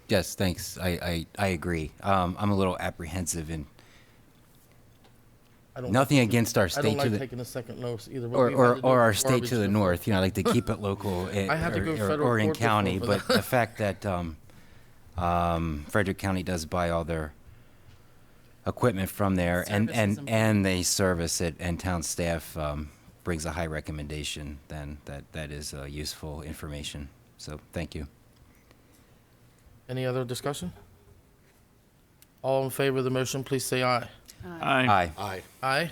Yes, thanks. I agree. I'm a little apprehensive and I don't- nothing against our I don't state to like the taking the second lowest either. but or we've had to do or it our for state garbage to the before. north. You know, I like to keep it local I had to go federal or in court before county. for But that. the fact that Frederick County does buy all their equipment from there, Services and they service it, and town staff brings a high recommendation, then that is useful information. So thank you. Any other discussion? All in favor of the motion, please say aye. Aye. Aye. Aye. Aye.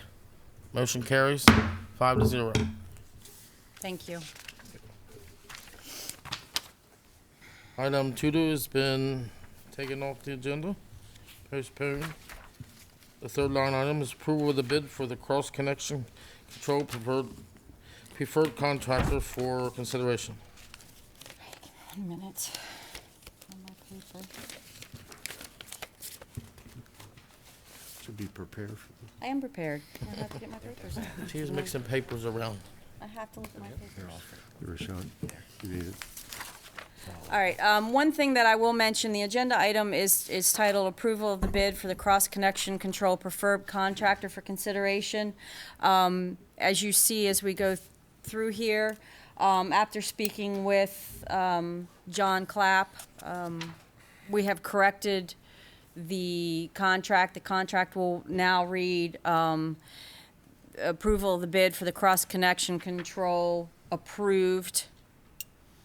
Motion carries 5-0. Thank you. Item 2 has been taken off the agenda, postponed. The third line item is approval of the bid for the cross-connection control preferred contractor for consideration. 1 minute. On my paper. Should be prepared for I am prepared. I have to get my papers. She was mixing papers around. I have to look at my papers. your shot. You need it. All right, one thing that I will mention, the agenda item is titled Approval of the Bid for the Cross Connection Control Preferred Contractor for Consideration. As you see, as we go through here, after speaking with John Clapp, we have corrected the contract. The contract will now read approval of the bid for the Cross Connection Control approved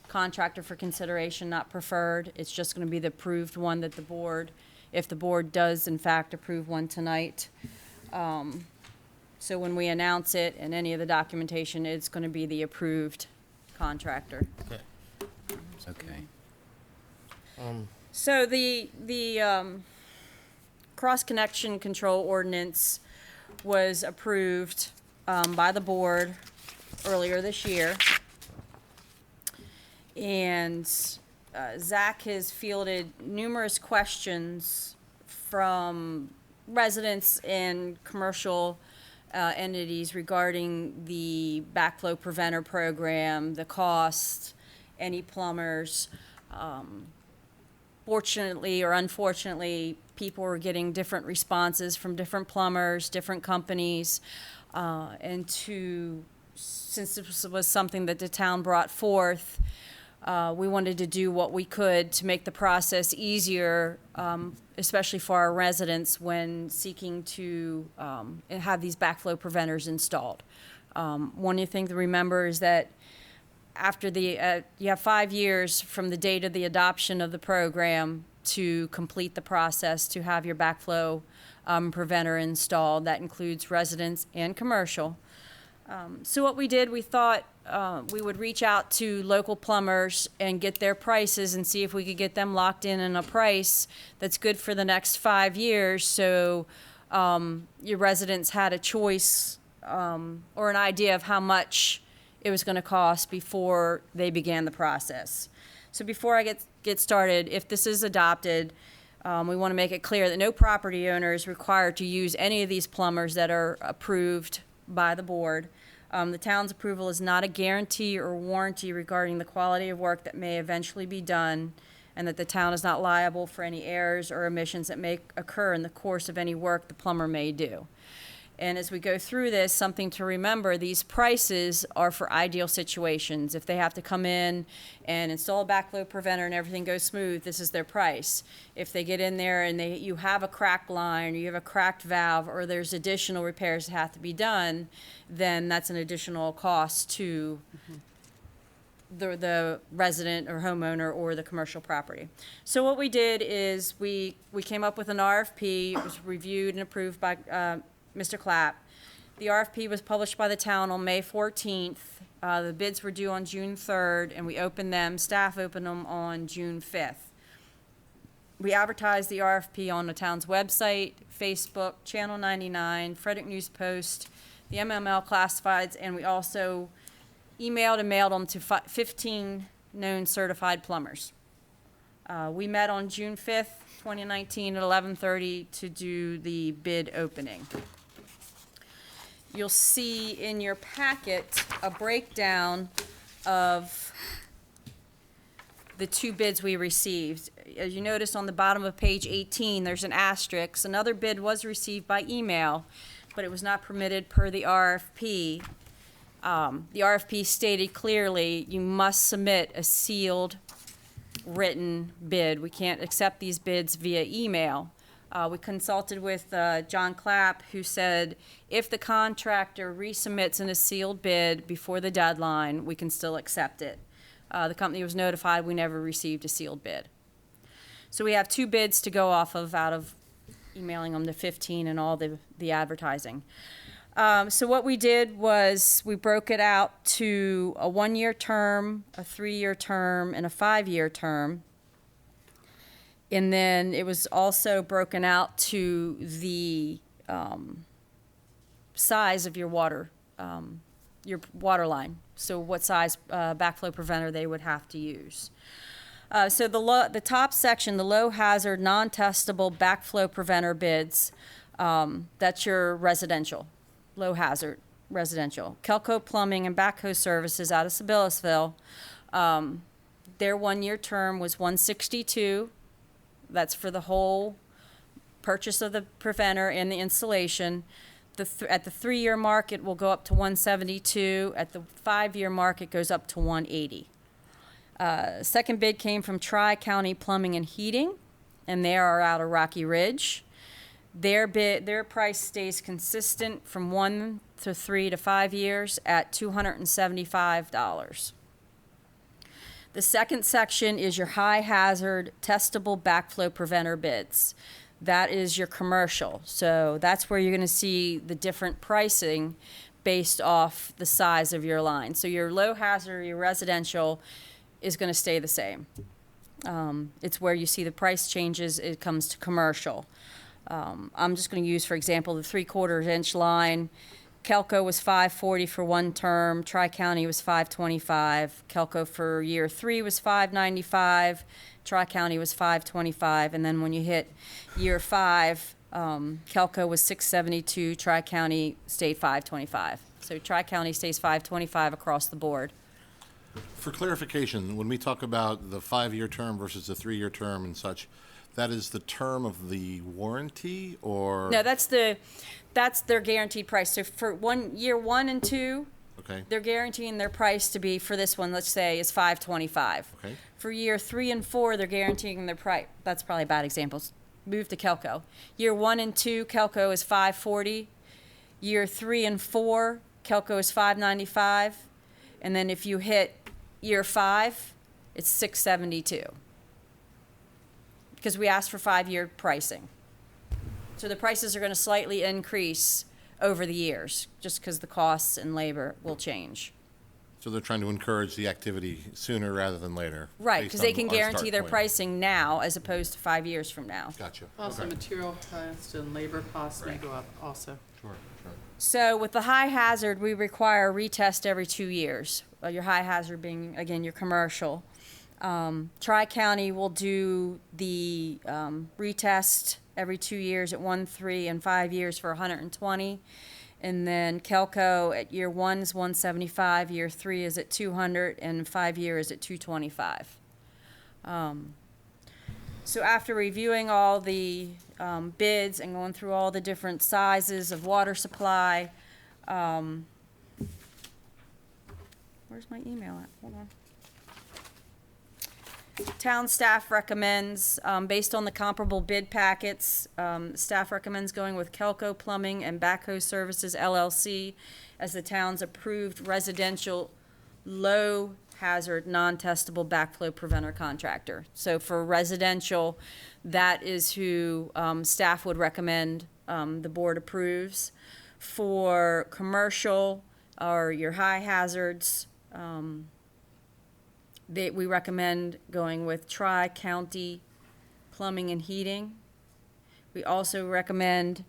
contractor for consideration, not preferred. It's just going to be the approved one that the board, if the board does in fact approve one tonight. So when we announce it and any of the documentation, it's going to be the approved contractor. Okay. So the cross-connection control ordinance was approved by the board earlier this year. And Zach has fielded numerous questions from residents and commercial entities regarding the backflow preventer program, the cost, any plumbers. Fortunately or unfortunately, people were getting different responses from different plumbers, different companies, since this was something that the town brought forth, we wanted to do what we could to make the process easier, especially for our residents when seeking to have these backflow preventers installed. One of the things to remember is that after you have 5 years from the date of the adoption of the program to complete the process to have your backflow preventer installed. That includes residents and commercial. So what we did, we thought we would reach out to local plumbers and get their prices and see if we could get them locked in a price that's good for the next 5 years. So your residents had a choice or an idea of how much it was going to cost before they began the process. So before I get started, if this is adopted, we want to make it clear that no property owner is required to use any of these plumbers that are approved by the board. The town's approval is not a guarantee or warranty regarding the quality of work that may eventually be done, and that the town is not liable for any errors or omissions that may occur in the course of any work the plumber may do. And as we go through this, something to remember, these prices are for ideal situations. If they have to come in and install a backflow preventer and everything goes smooth, this is their price. If they get in there and you have a cracked line, or you have a cracked valve, or there's additional repairs that have to be done, then that's an additional cost to the resident or homeowner or the commercial property. So what we did is we came up with an RFP. It was reviewed and approved by Mr. Clapp. The RFP was published by the town on May 14th. The bids were due on June 3rd, and we opened them, staff opened them on June 5th. We advertised the RFP on the town's website, Facebook, Channel 99, Frederick News Post, the MML classifieds, and we also emailed and mailed them to 15 known certified plumbers. We met on June 5th, 2019 at 11:30 to do the bid opening. You'll see in your packet a breakdown of the 2 bids we received. As you notice on the bottom of page 18, there's an asterisk. Another bid was received by email, but it was not permitted per the RFP. The RFP stated clearly you must submit a sealed written bid. We can't accept these bids via email. We consulted with John Clapp, who said if the contractor resubmits in a sealed bid before the deadline, we can still accept it. The company was notified we never received a sealed bid. So we have 2 bids to go off of out of emailing them to 15 and all the advertising. So what we did was we broke it out to a 1-year term, a 3-year term, and a 5-year term. And then it was also broken out to the size of your water line. So what size backflow preventer they would have to use. So the top section, the low hazard, non-testable backflow preventer bids, that's your residential, low hazard residential. Kelco Plumbing and Backhoe Services out of Sabellisville, their 1-year term was $162. That's for the whole purchase of the preventer and the installation. At the 3-year mark, it will go up to $172. At the 5-year mark, it goes up to $180. Second bid came from Tri-County Plumbing and Heating, and they are out of Rocky Ridge. Their price stays consistent from 1 to 3 to 5 years at $275. The second section is your high hazard testable backflow preventer bids. That is your commercial. So that's where you're going to see the different pricing based off the size of your line. So your low hazard, your residential is going to stay the same. It's where you see the price changes. It comes to commercial. I'm just going to use, for example, the 3/4 inch line. Kelco was $540 for 1 term. Tri-County was $525. Kelco for year 3 was $595. Tri-County was $525. And then when you hit year 5, Kelco was $672. Tri-County stayed $525. So Tri-County stays $525 across the board. For clarification, when we talk about the 5-year term versus the 3-year term and such, that is the term of the warranty, or? No, that's their guaranteed price. So for year 1 and 2, Okay, they're guaranteeing their price to be, for this one, let's say, is $525. okay, For year 3 and 4, they're guaranteeing their price. That's probably a bad example. Move to Kelco. Year 1 and 2, Kelco is $540. Year 3 and 4, Kelco is $595. And then if you hit year 5, it's $672. Because we asked for 5-year pricing. So the prices are going to slightly increase over the years, just because the costs and labor will change. So they're trying to encourage the activity sooner rather than later. Right, based because they on can our guarantee start their point. pricing now as opposed to 5 years from now. Gotcha. Also, Okay. material costs and labor costs may go up also. Sure, sure. So with the high hazard, we require a retest every 2 years. Your high hazard being, again, your commercial. Tri-County will do the retest every 2 years at 1, 3, and 5 years for 120. And then Kelco at year 1 is 175, year 3 is at 200, and 5 years at 225. So after reviewing all the bids and going through all the different sizes of water supply, where's my email at? Hold on. Town staff recommends, based on the comparable bid packets, staff recommends going with Kelco Plumbing and Backhoe Services LLC as the town's approved residential low-hazard, non-testable backflow preventer contractor. So for residential, that is who staff would recommend the board approves. For commercial or your high hazards, we recommend going with Tri-County Plumbing and Heating. We also recommend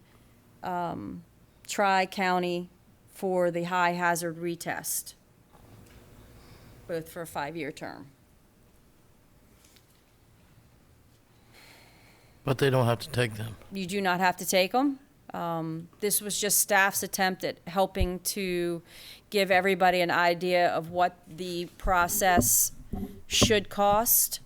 Tri-County for the high hazard retest, both for a 5-year term. But they don't have to take them. You do not have to take them. This was just staff's attempt at helping to give everybody an idea of what the process should cost.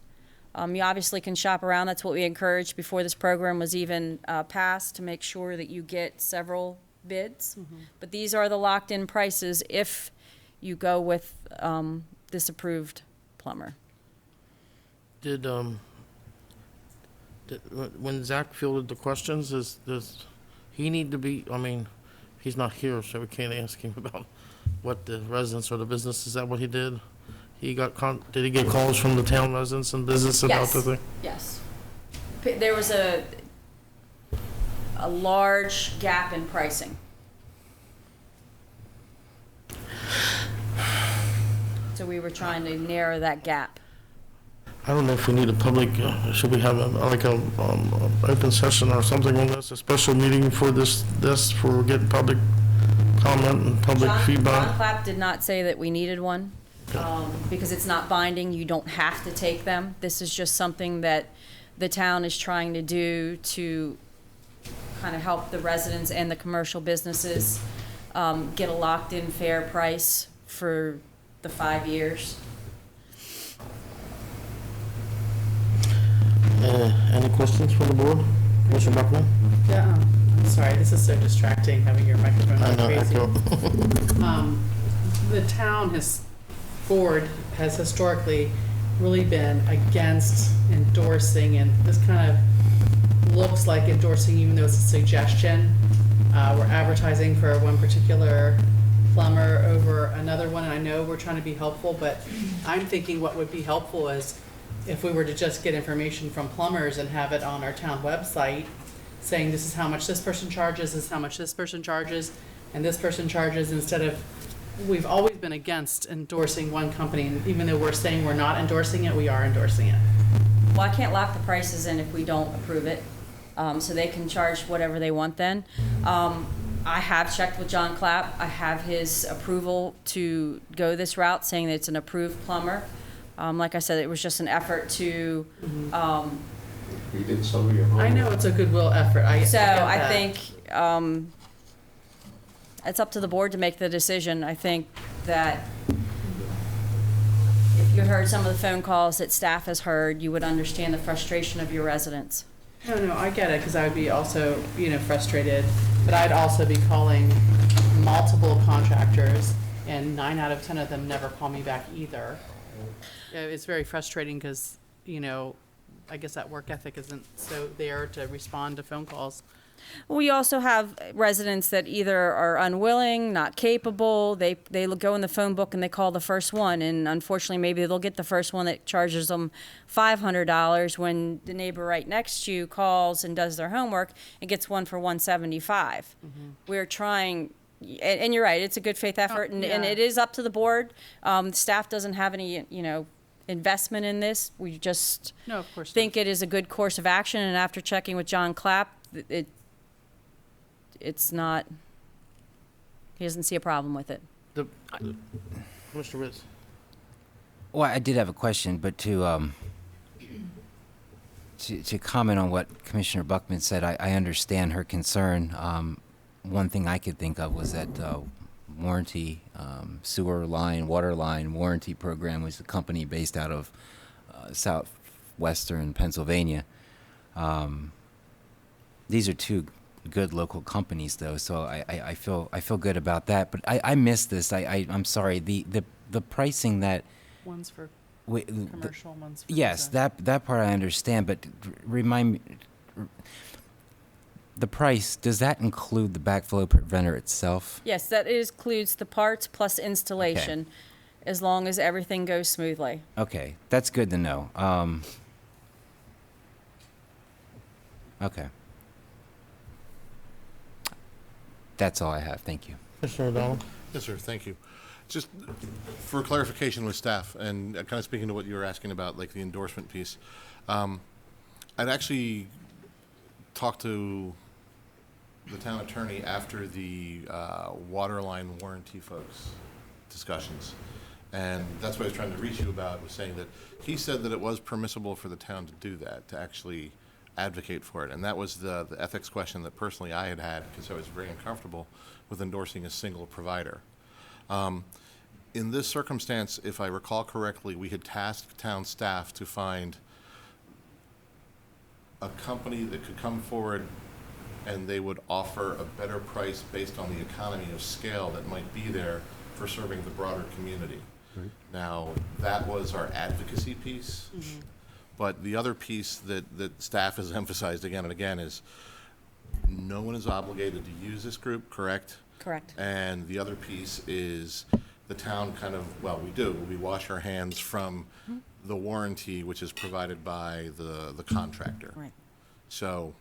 You obviously can shop around. That's what we encouraged before this program was even passed, to make sure that you get several bids. But these are the locked-in prices if you go with this approved plumber. When Zach fielded the questions, does he need to be, I mean, he's not here, so we can't ask him about what the residents or the business, is that what he did? He got, did he get calls from the town residents and business about the thing? Yes. There was a large gap in pricing. So we were trying to narrow that gap. I don't know if we need a public, should we have a open session or something on this, a special meeting for this for getting public comment and public John feedback? Clapp did not say that we needed one, because it's not binding. You don't have to take them. This is just something that the town is trying to do to kind of help the residents and the commercial businesses get a locked-in fair price for the 5 years. Any questions from the board? Commissioner Buckman? Yeah, I'm sorry, this is so distracting, having your microphone I on know, crazy. echo. The town board has historically really been against endorsing, and this kind of looks like endorsing even though it's a suggestion. We're advertising for one particular plumber over another one, and I know we're trying to be helpful, but I'm thinking what would be helpful is if we were to just get information from plumbers and have it on our town website saying this is how much this person charges, this is how much this person charges, and this person charges, instead of, we've always been against endorsing one company, and even though we're saying we're not endorsing it, we are endorsing it. Well, I can't lock the prices in if we don't approve it, so they can charge whatever they want then. I have checked with John Clapp. I have his approval to go this route, saying that it's an approved plumber. Like I said, it was just an effort to, You did some of your homework. I know it's a goodwill effort. so get I that. think it's up to the board to make the decision. I think that if you heard some of the phone calls that staff has heard, you would understand the frustration of your residents. No, I get it, because I would be also, frustrated, but I'd also be calling multiple contractors, and 9 out of 10 of them never call me back either. Yeah, it's very frustrating because, I guess that work ethic isn't so there to respond to phone calls. We also have residents that either are unwilling, not capable, they go in the phone book and they call the first one, and unfortunately, maybe they'll get the first one that charges them $500 when the neighbor right next to you calls and does their homework and gets one for $175. We're trying And you're right, it's a good faith effort, and yeah. it is up to the board. Staff doesn't have any, investment in this. We just No, of course not. think it is a good course of action, and after checking with John Clapp, it's not, he doesn't see a problem with it. Commissioner Ritz? Well, I did have a question, but to comment on what Commissioner Buckman said, I understand her concern. One thing I could think of was that warranty, sewer line, water line warranty program was a company based out of southwestern Pennsylvania. These are two good local companies, though, so I feel good about that. But I missed this. I'm sorry. The pricing that. One's for Wait, commercial, one's for. yes, residential. that part I understand, but remind me, the price, does that include the backflow preventer itself? Yes, that includes the parts plus installation, as long as everything goes smoothly. Okay, that's good to know. Okay. That's all I have. Thank you. Commissioner O'Donnell? Yes, sir, thank you. Just for clarification with staff, and kind of speaking to what you were asking about, like the endorsement piece, I'd actually talked to the town attorney after the water line warranty folks discussions. And that's what I was trying to reach you about, was saying that he said that it was permissible for the town to do that, to actually advocate for it. And that was the ethics question that personally I had, because I was very uncomfortable with endorsing a single provider. In this circumstance, if I recall correctly, we had tasked town staff to find a company that could come forward and they would offer a better price based on the economy of scale that might be there for serving the broader community. Right. Now, that was our advocacy piece, but the other piece that staff has emphasized again and again is no one is obligated to use this group, correct? Correct. And the other piece is the town kind of, well, we wash our hands from the warranty, which is provided by the contractor. Right. So,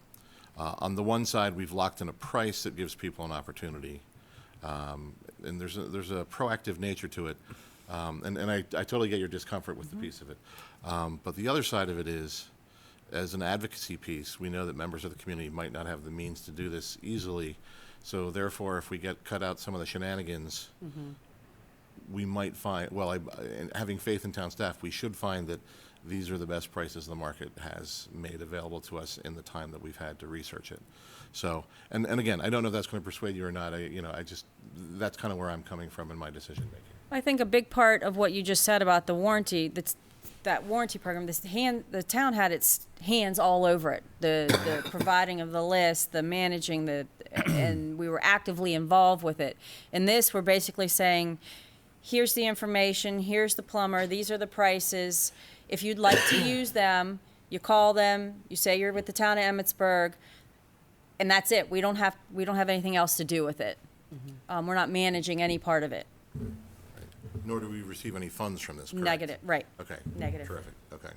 on the one side, we've locked in a price that gives people an opportunity, and there's a proactive nature to it, and I totally get your discomfort with the piece of it. But the other side of it is, as an advocacy piece, we know that members of the community might not have the means to do this easily, so therefore, if we get cut out some of the shenanigans, we might find, well, and having faith in town staff, we should find that these are the best prices the market has made available to us in the time that we've had to research it. So, and again, I don't know if that's going to persuade you or not. That's kind of where I'm coming from in my decision making. I think a big part of what you just said about the warranty, that warranty program, the town had its hands all over it. The providing of the list, the managing, and we were actively involved with it. In this, we're basically saying, here's the information, here's the plumber, these are the prices. If you'd like to use them, you call them, you say you're with the town of Emmitsburg, and that's it. We don't have anything else to do with it. We're not managing any part of it. Nor do we receive any funds from this, correct? Negative, right. Okay. Negative. Terrific, okay.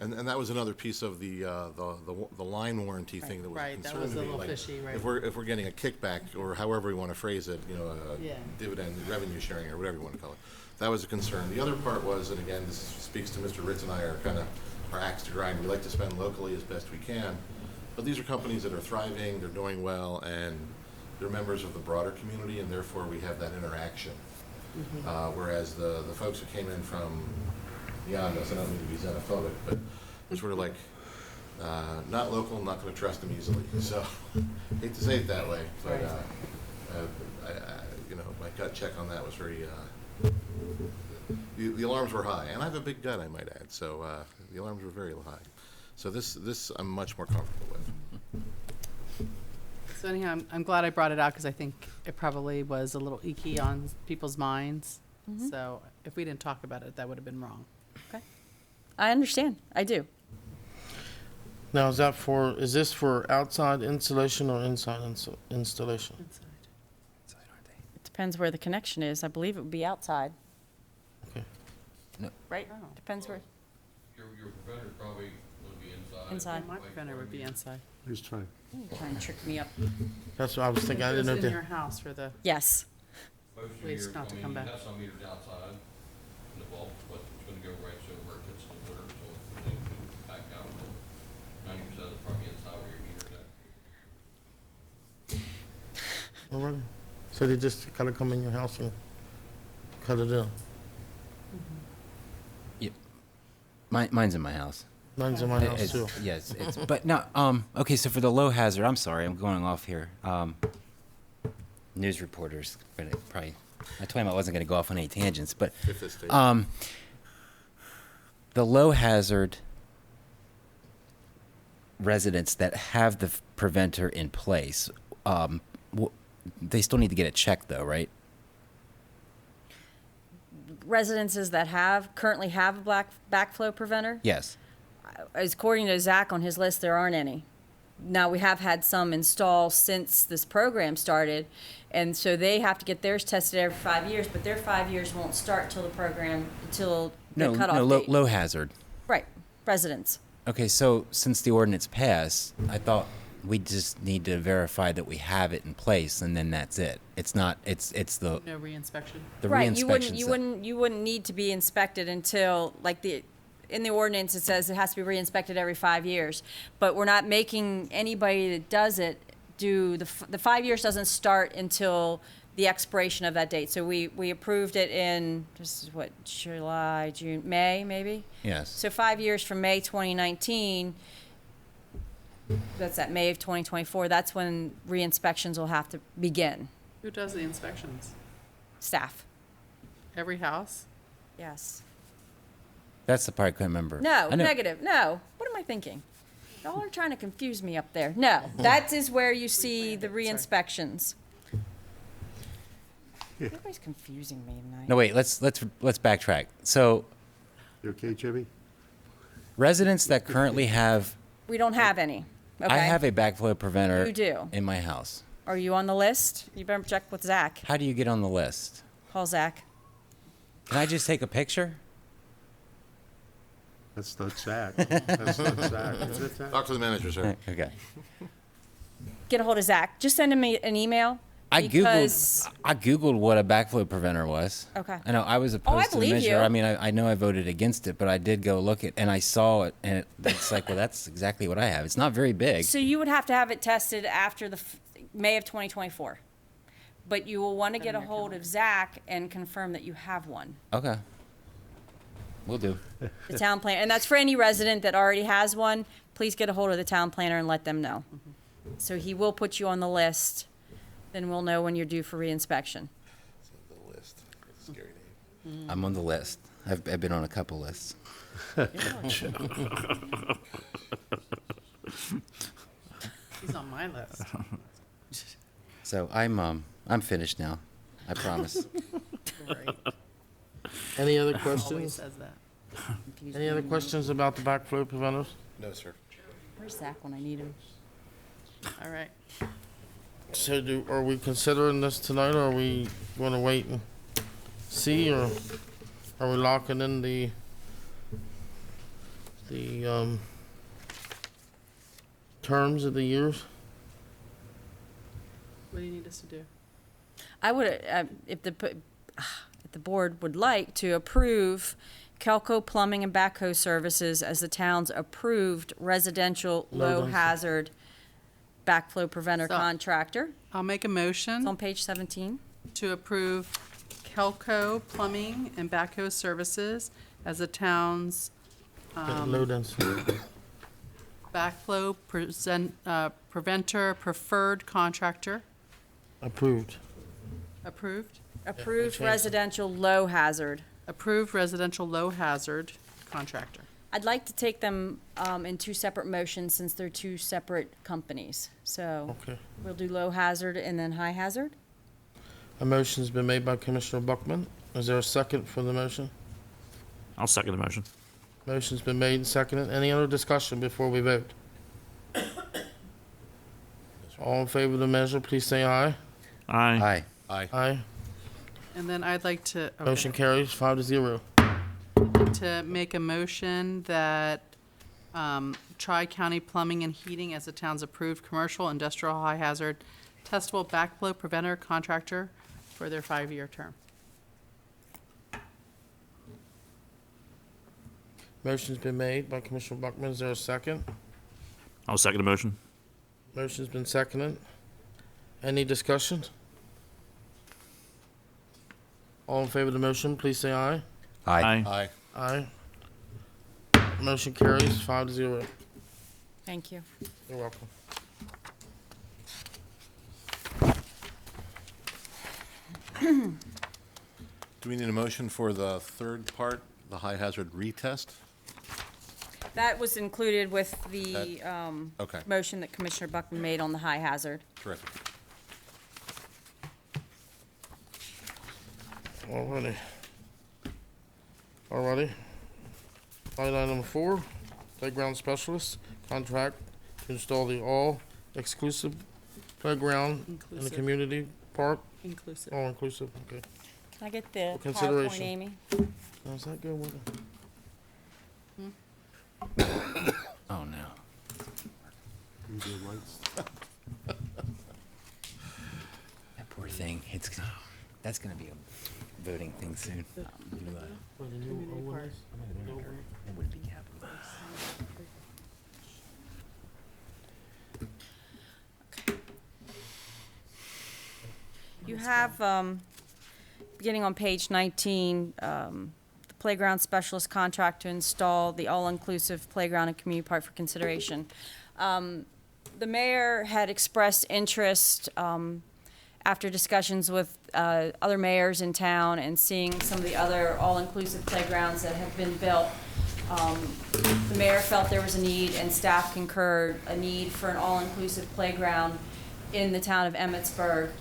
And that was another piece of the line warranty thing that was a Right, that concern was to a me. little Like, fishy, right. If we're getting a kickback, or however we want to phrase it, Yeah. dividend, revenue sharing, or whatever you want to call it, that was a concern. The other part was, and again, this speaks to Mr. Ritz and I, are kind of our axe to grind. We like to spend locally as best we can, but these are companies that are thriving, they're doing well, and they're members of the broader community, and therefore we have that interaction. Whereas the folks who came in from beyond us, I don't mean to be xenophobic, but they're sort of like, not local, not going to trust them easily. So, hate to say it that way, but my gut check on that was very. The alarms were high, and I have a big gut, I might add. So the alarms were very high. So this I'm much more comfortable with. So anyhow, I'm glad I brought it out because I think it probably was a little icky on people's minds. So if we didn't talk about it, that would have been wrong. Okay. I understand. I do. Now, is this for outside installation or inside installation? It depends where the connection is. I believe it would be outside. Okay. No. Right? Depends where. Your preventer probably would be inside. Inside. My preventer would be inside. Who's trying? You're trying to trick me up. That's what I was thinking. I didn't know It's in if your house for the Yes. waste not to come back. You have some meters outside in the vault, but it's gonna go right so where it gets the water, so they can back out. 90% of it's probably inside where your meter's at. All right. So they just gotta come in your house and cut it in. Mine's in my house. Mine's in my house It's- too. Yes, it's, but no, okay, so for the low hazard, I'm sorry, I'm going off here. News reporters, but it probably, I told him I wasn't gonna go off on any tangents, but, the low hazard residents that have the preventer in place, they still need to get it checked though, right? Residences that currently have a backflow preventer, Yes. according to Zach on his list, there aren't any. Now, we have had some install since this program started, and so they have to get theirs tested every 5 years, but their 5 years won't start till the program, until the No, cutoff no, date. low hazard. Right, residents. Okay, so since the ordinance passed, I thought we just need to verify that we have it in place, and then that's it. It's not, it's the No reinspection. Right, you re-inspections. you wouldn't need to be inspected until, like, in the ordinance, it says it has to be re-inspected every 5 years. But we're not making anybody that does it the 5 years doesn't start until the expiration of that date. So we approved it in, this is what, July, June, May, maybe? Yes. So 5 years from May 2019, that's at May of 2024, that's when re-inspections will have to begin. Who does the inspections? Staff, Every house? yes. That's the part I couldn't remember. No, I know- negative, no. What am I thinking? Y'all are trying to confuse me up there. No, that is where you see the re-inspections. Everybody's confusing me tonight. No, wait, let's backtrack. So You okay, Jimmy? residents that currently have, We don't have any, okay? I have a backflow preventer. You do. In my house. Are you on the list? You better check with Zach. How do you get on the list? Call Zach. Can I just take a picture? That's not Zach. That's not Zach. Is it Zach? Talk to the manager, sir. Okay. Get a hold of Zach. Just send him an email. I because- Googled what a backflow preventer was. Okay. I know I was I opposed to the believe measure. you. I mean, I know I voted against it, but I did go look at and I saw it, and it's like, well, that's exactly what I have. It's not very big. So you would have to have it tested after May of 2024. But you will want to get a hold of Zach and confirm that you have one. Okay. We'll do. The town planner, and that's for any resident that already has one, please get a hold of the town planner and let them know. So he will put you on the list, then we'll know when you're due for reinspection. The list. Scary name. I'm on the list. I've been on a couple lists. He's on my list. So I'm finished now. I promise. Great. Any other Always questions? says that. Any other questions about the backflow preventers? No, sir. Where's Zach when I need him? All right. So are we considering this tonight, or are we gonna wait and see, or are we locking in the terms of the years? What do you need us to do? I would, if the board would like to approve Kelco Plumbing and Backhoe Services as the town's approved residential Low low-hazard backflow preventer So- contractor. I'll make a It's motion on page 17. to approve Kelco Plumbing and Backhoe Services as the town's Low density. backflow preventer preferred contractor. Approved. Approved? Approved change residential low-hazard. Approved residential low hazard contractor. I'd like to take them in two separate motions since they're two separate companies. So Okay. we'll do low-hazard and then high-hazard. A motion's been made by Commissioner Buckman. Is there a second for the motion? I'll second the motion. Motion's been made and seconded. Any other discussion before we vote? All in favor of the measure, please say aye. Aye. Aye. Aye. And then I'd like to. okay. Motion carries 5-0. To make a motion that Tri-County Plumbing and Heating as the town's approved commercial industrial high hazard testable backflow preventer contractor for their 5-year term. Motion's been made by Commissioner Buckman. Is there a second? I'll second the motion. Motion's been seconded. Any discussion? All in favor of the motion, please say aye. Aye. Aye. Motion carries 5-0. Thank you. You're welcome. Do we need a motion for the third part, the high hazard retest? That was included with the Okay, motion that Commissioner Buckman made on the high hazard. terrific. Alrighty. Alrighty. Line item 4, playground specialist, contract to install the all-exclusive playground in the Inclusive. community park. Inclusive. All inclusive, okay. Can I get the For PowerPoint, consideration. Amy? Now, is that good with it? Oh, no. That poor thing. That's gonna be a voting thing soon. It would be capital. You have, beginning on page 19, the playground specialist contract to install the all-inclusive playground and community park for consideration. The mayor had expressed interest after discussions with other mayors in town and seeing some of the other all-inclusive playgrounds that have been built. The mayor felt there was a need, and staff concurred, a need for an all-inclusive playground in the town of Emmitsburg.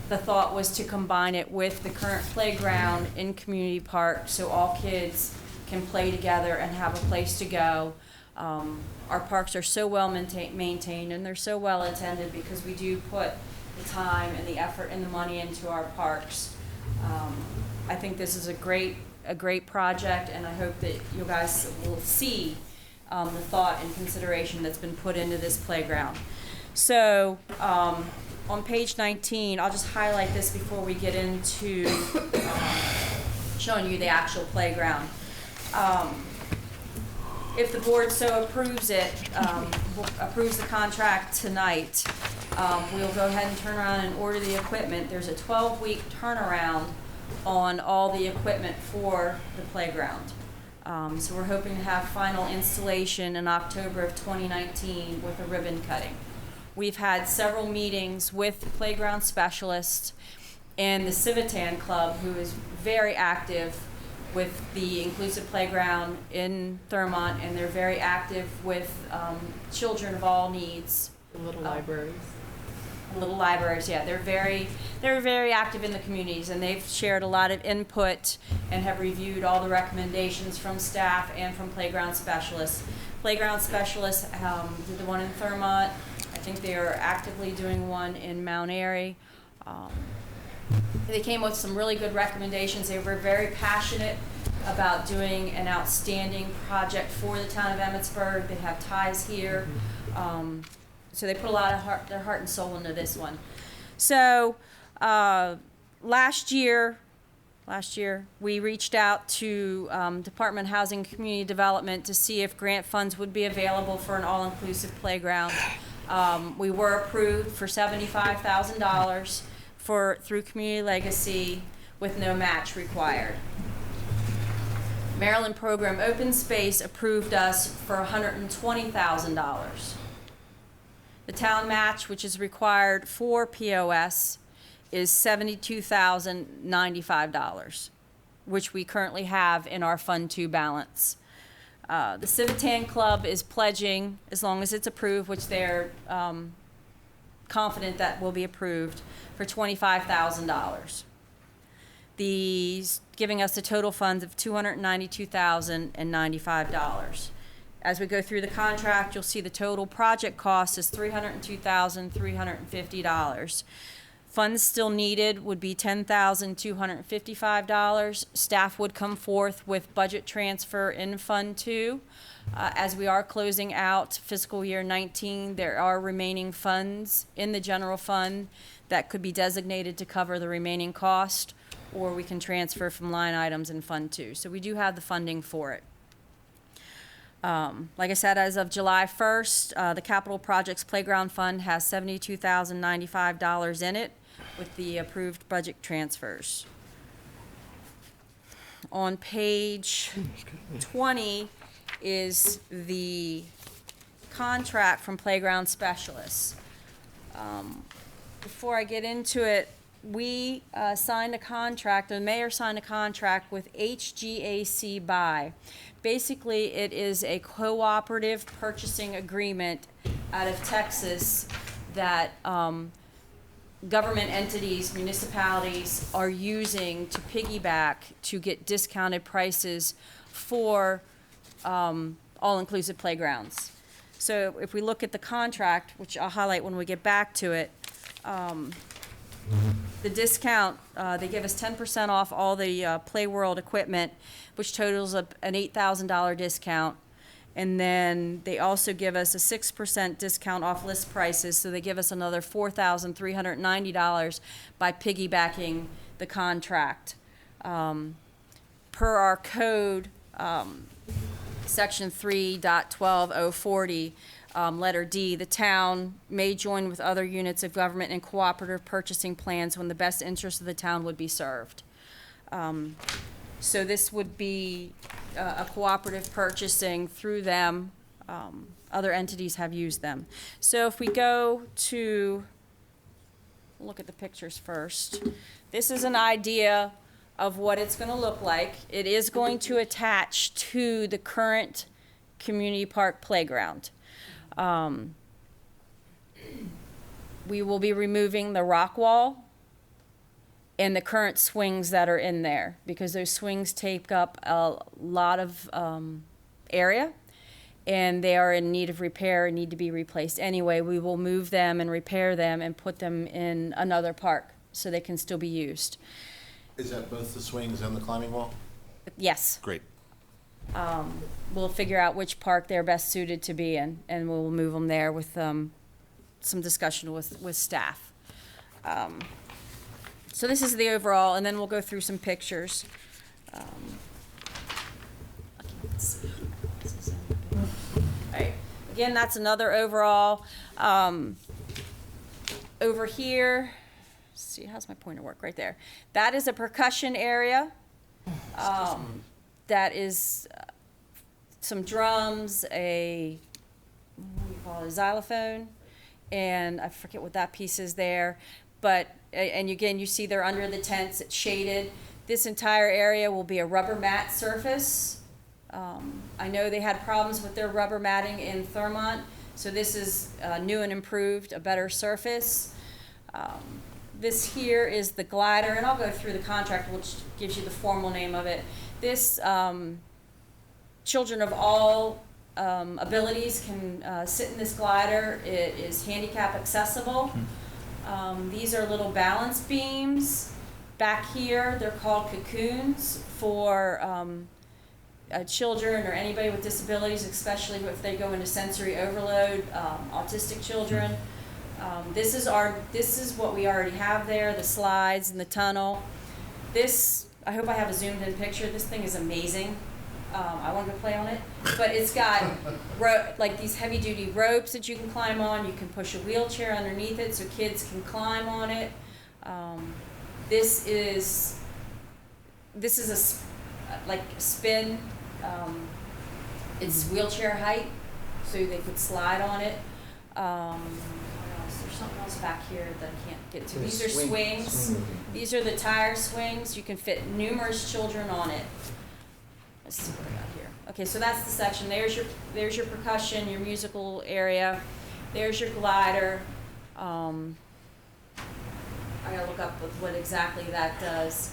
The thought was to combine it with the current playground in Community Park so all kids can play together and have a place to go. Our parks are so well maintained and they're so well attended because we do put the time and the effort and the money into our parks. I think this is a great project, and I hope that you guys will see the thought and consideration that's been put into this playground. So, on page 19, I'll just highlight this before we get into showing you the actual playground. If the board so approves it, approves the contract tonight, we'll go ahead and turn around and order the equipment. There's a 12-week turnaround on all the equipment for the playground. So we're hoping to have final installation in October of 2019 with a ribbon cutting. We've had several meetings with the playground specialists and the Civitan Club, who is very active with the inclusive playground in Thurmont, and they're very active with children of all needs. Little libraries. Little libraries, yeah, they're very active in the communities, and they've shared a lot of input and have reviewed all the recommendations from staff and from playground specialists. Playground specialists did the one in Thurmont. I think they are actively doing one in Mount Airy. They came with some really good recommendations. They were very passionate about doing an outstanding project for the town of Emmitsburg. They have ties here. So they put a lot of their heart and soul into this one. So last year, we reached out to Department of Housing and Community Development to see if grant funds would be available for an all-inclusive playground. We were approved for $75,000 through Community Legacy with no match required. Maryland Program Open Space approved us for $120,000. The town match, which is required for POS, is $72,095, which we currently have in our Fund 2 balance. The Civitan Club is pledging, as long as it's approved, which they're confident that will be approved, for $25,000. These giving us a total funds of $292,095. As we go through the contract, you'll see the total project cost is $302,350. Funds still needed would be $10,255. Staff would come forth with budget transfer in Fund 2. As we are closing out fiscal year 19, there are remaining funds in the general fund that could be designated to cover the remaining cost, or we can transfer from line items in Fund 2. So we do have the funding for it. Like I said, as of July 1st, the Capital Projects Playground Fund has $72,095 in it with the approved budget transfers. On page 20 is the contract from Playground Specialists. Before I get into it, we signed a contract, the mayor signed a contract with HGAC Buy. Basically, it is a cooperative purchasing agreement out of Texas that government entities, municipalities are using to piggyback to get discounted prices for all-inclusive playgrounds. So if we look at the contract, which I'll highlight when we get back to it, the discount, they give us 10% off all the Play World equipment, which totals up an $8,000 discount. And then they also give us a 6% discount off list prices, so they give us another $4,390 by piggybacking the contract. Per our code, section 3.12040, letter D, the town may join with other units of government in cooperative purchasing plans when the best interest of the town would be served. So this would be a cooperative purchasing through them. Other entities have used them. So if we go to, look at the pictures first. This is an idea of what it's going to look like. It is going to attach to the current community park playground. We will be removing the rock wall and the current swings that are in there, because those swings take up a lot of area, and they are in need of repair and need to be replaced anyway. We will move them and repair them and put them in another park so they can still be used. Is that both the swings and the climbing wall? Yes. Great. We'll figure out which park they're best suited to be in, and we'll move them there with some discussion with staff. So this is the overall, and then we'll go through some pictures. Right. Again, that's another overall. Over here, let's see, how's my pointer work? Right there. That is a percussion area. That is some drums, what do you call it, a xylophone, and I forget what that piece is there. But, and again, you see they're under the tents, it's shaded. This entire area will be a rubber mat surface. I know they had problems with their rubber matting in Thurmont, so this is new and improved, a better surface. This here is the glider, and I'll go through the contract, which gives you the formal name of it. This, children of all abilities can sit in this glider. It is handicap accessible. These are little balance beams. Back here, they're called cocoons for children or anybody with disabilities, especially if they go into sensory overload, autistic children. This is what we already have there, the slides and the tunnel. This, I hope I have a zoomed in picture. This thing is amazing. I want to go play on it, but it's got like these heavy duty ropes that you can climb on. You can push a wheelchair underneath it so kids can climb on it. This is like a spin. It's wheelchair height, so they could slide on it. What else? There's something else back here that I can't get to. These are swings. These are the tire swings. You can fit numerous children on it. Let's see what I got here. Okay, so that's the section. There's your percussion, your musical area. There's your glider. I gotta look up what exactly that does.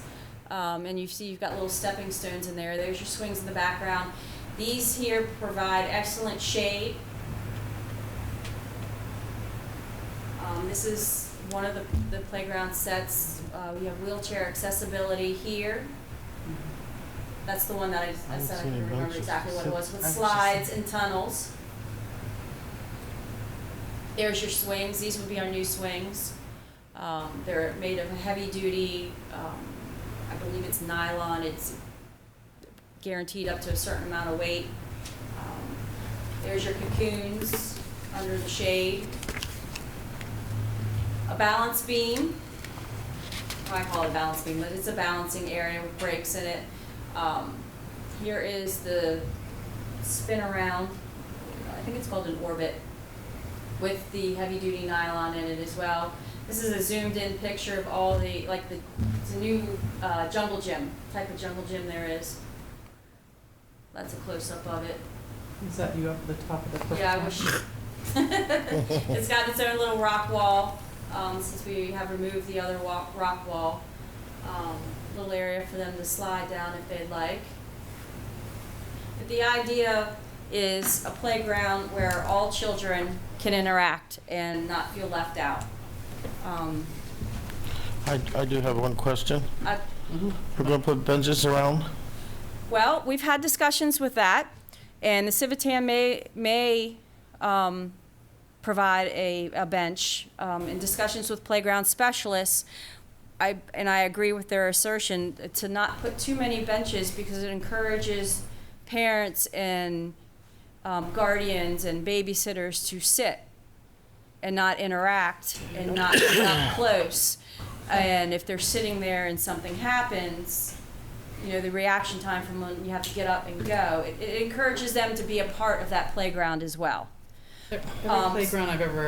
And you see you've got little stepping stones in there. There's your swings in the background. These here provide excellent shade. This is one of the playground sets, we have wheelchair accessibility here. That's the one that I said I couldn't remember exactly what it was, with slides and tunnels. There's your swings. These would be our new swings. They're made of heavy duty, I believe it's nylon. It's guaranteed up to a certain amount of weight. There's your cocoons under the shade. A balance beam. I call it a balance beam, but it's a balancing area with breaks in it. Here is the spin around. I think it's called an orbit, with the heavy duty nylon in it as well. This is a zoomed in picture of all the, it's a new jungle gym, type of jungle gym there is. That's a close up of it. Is that you up at the top of the purple? Yeah, I wish. It's got its own little rock wall, since we have removed the other rock wall. Little area for them to slide down if they'd like. But the idea is a playground where all children can interact and not feel left out. I do have one question. I- We're gonna put benches around? Well, we've had discussions with that, and the Civitan may provide a bench. In discussions with playground specialists, I agree with their assertion to not put too many benches because it encourages parents and guardians and babysitters to sit and not interact and not get up close. And if they're sitting there and something happens, you know, the reaction time from when you have to get up and go, it encourages them to be a part of that playground as well. Every playground I've ever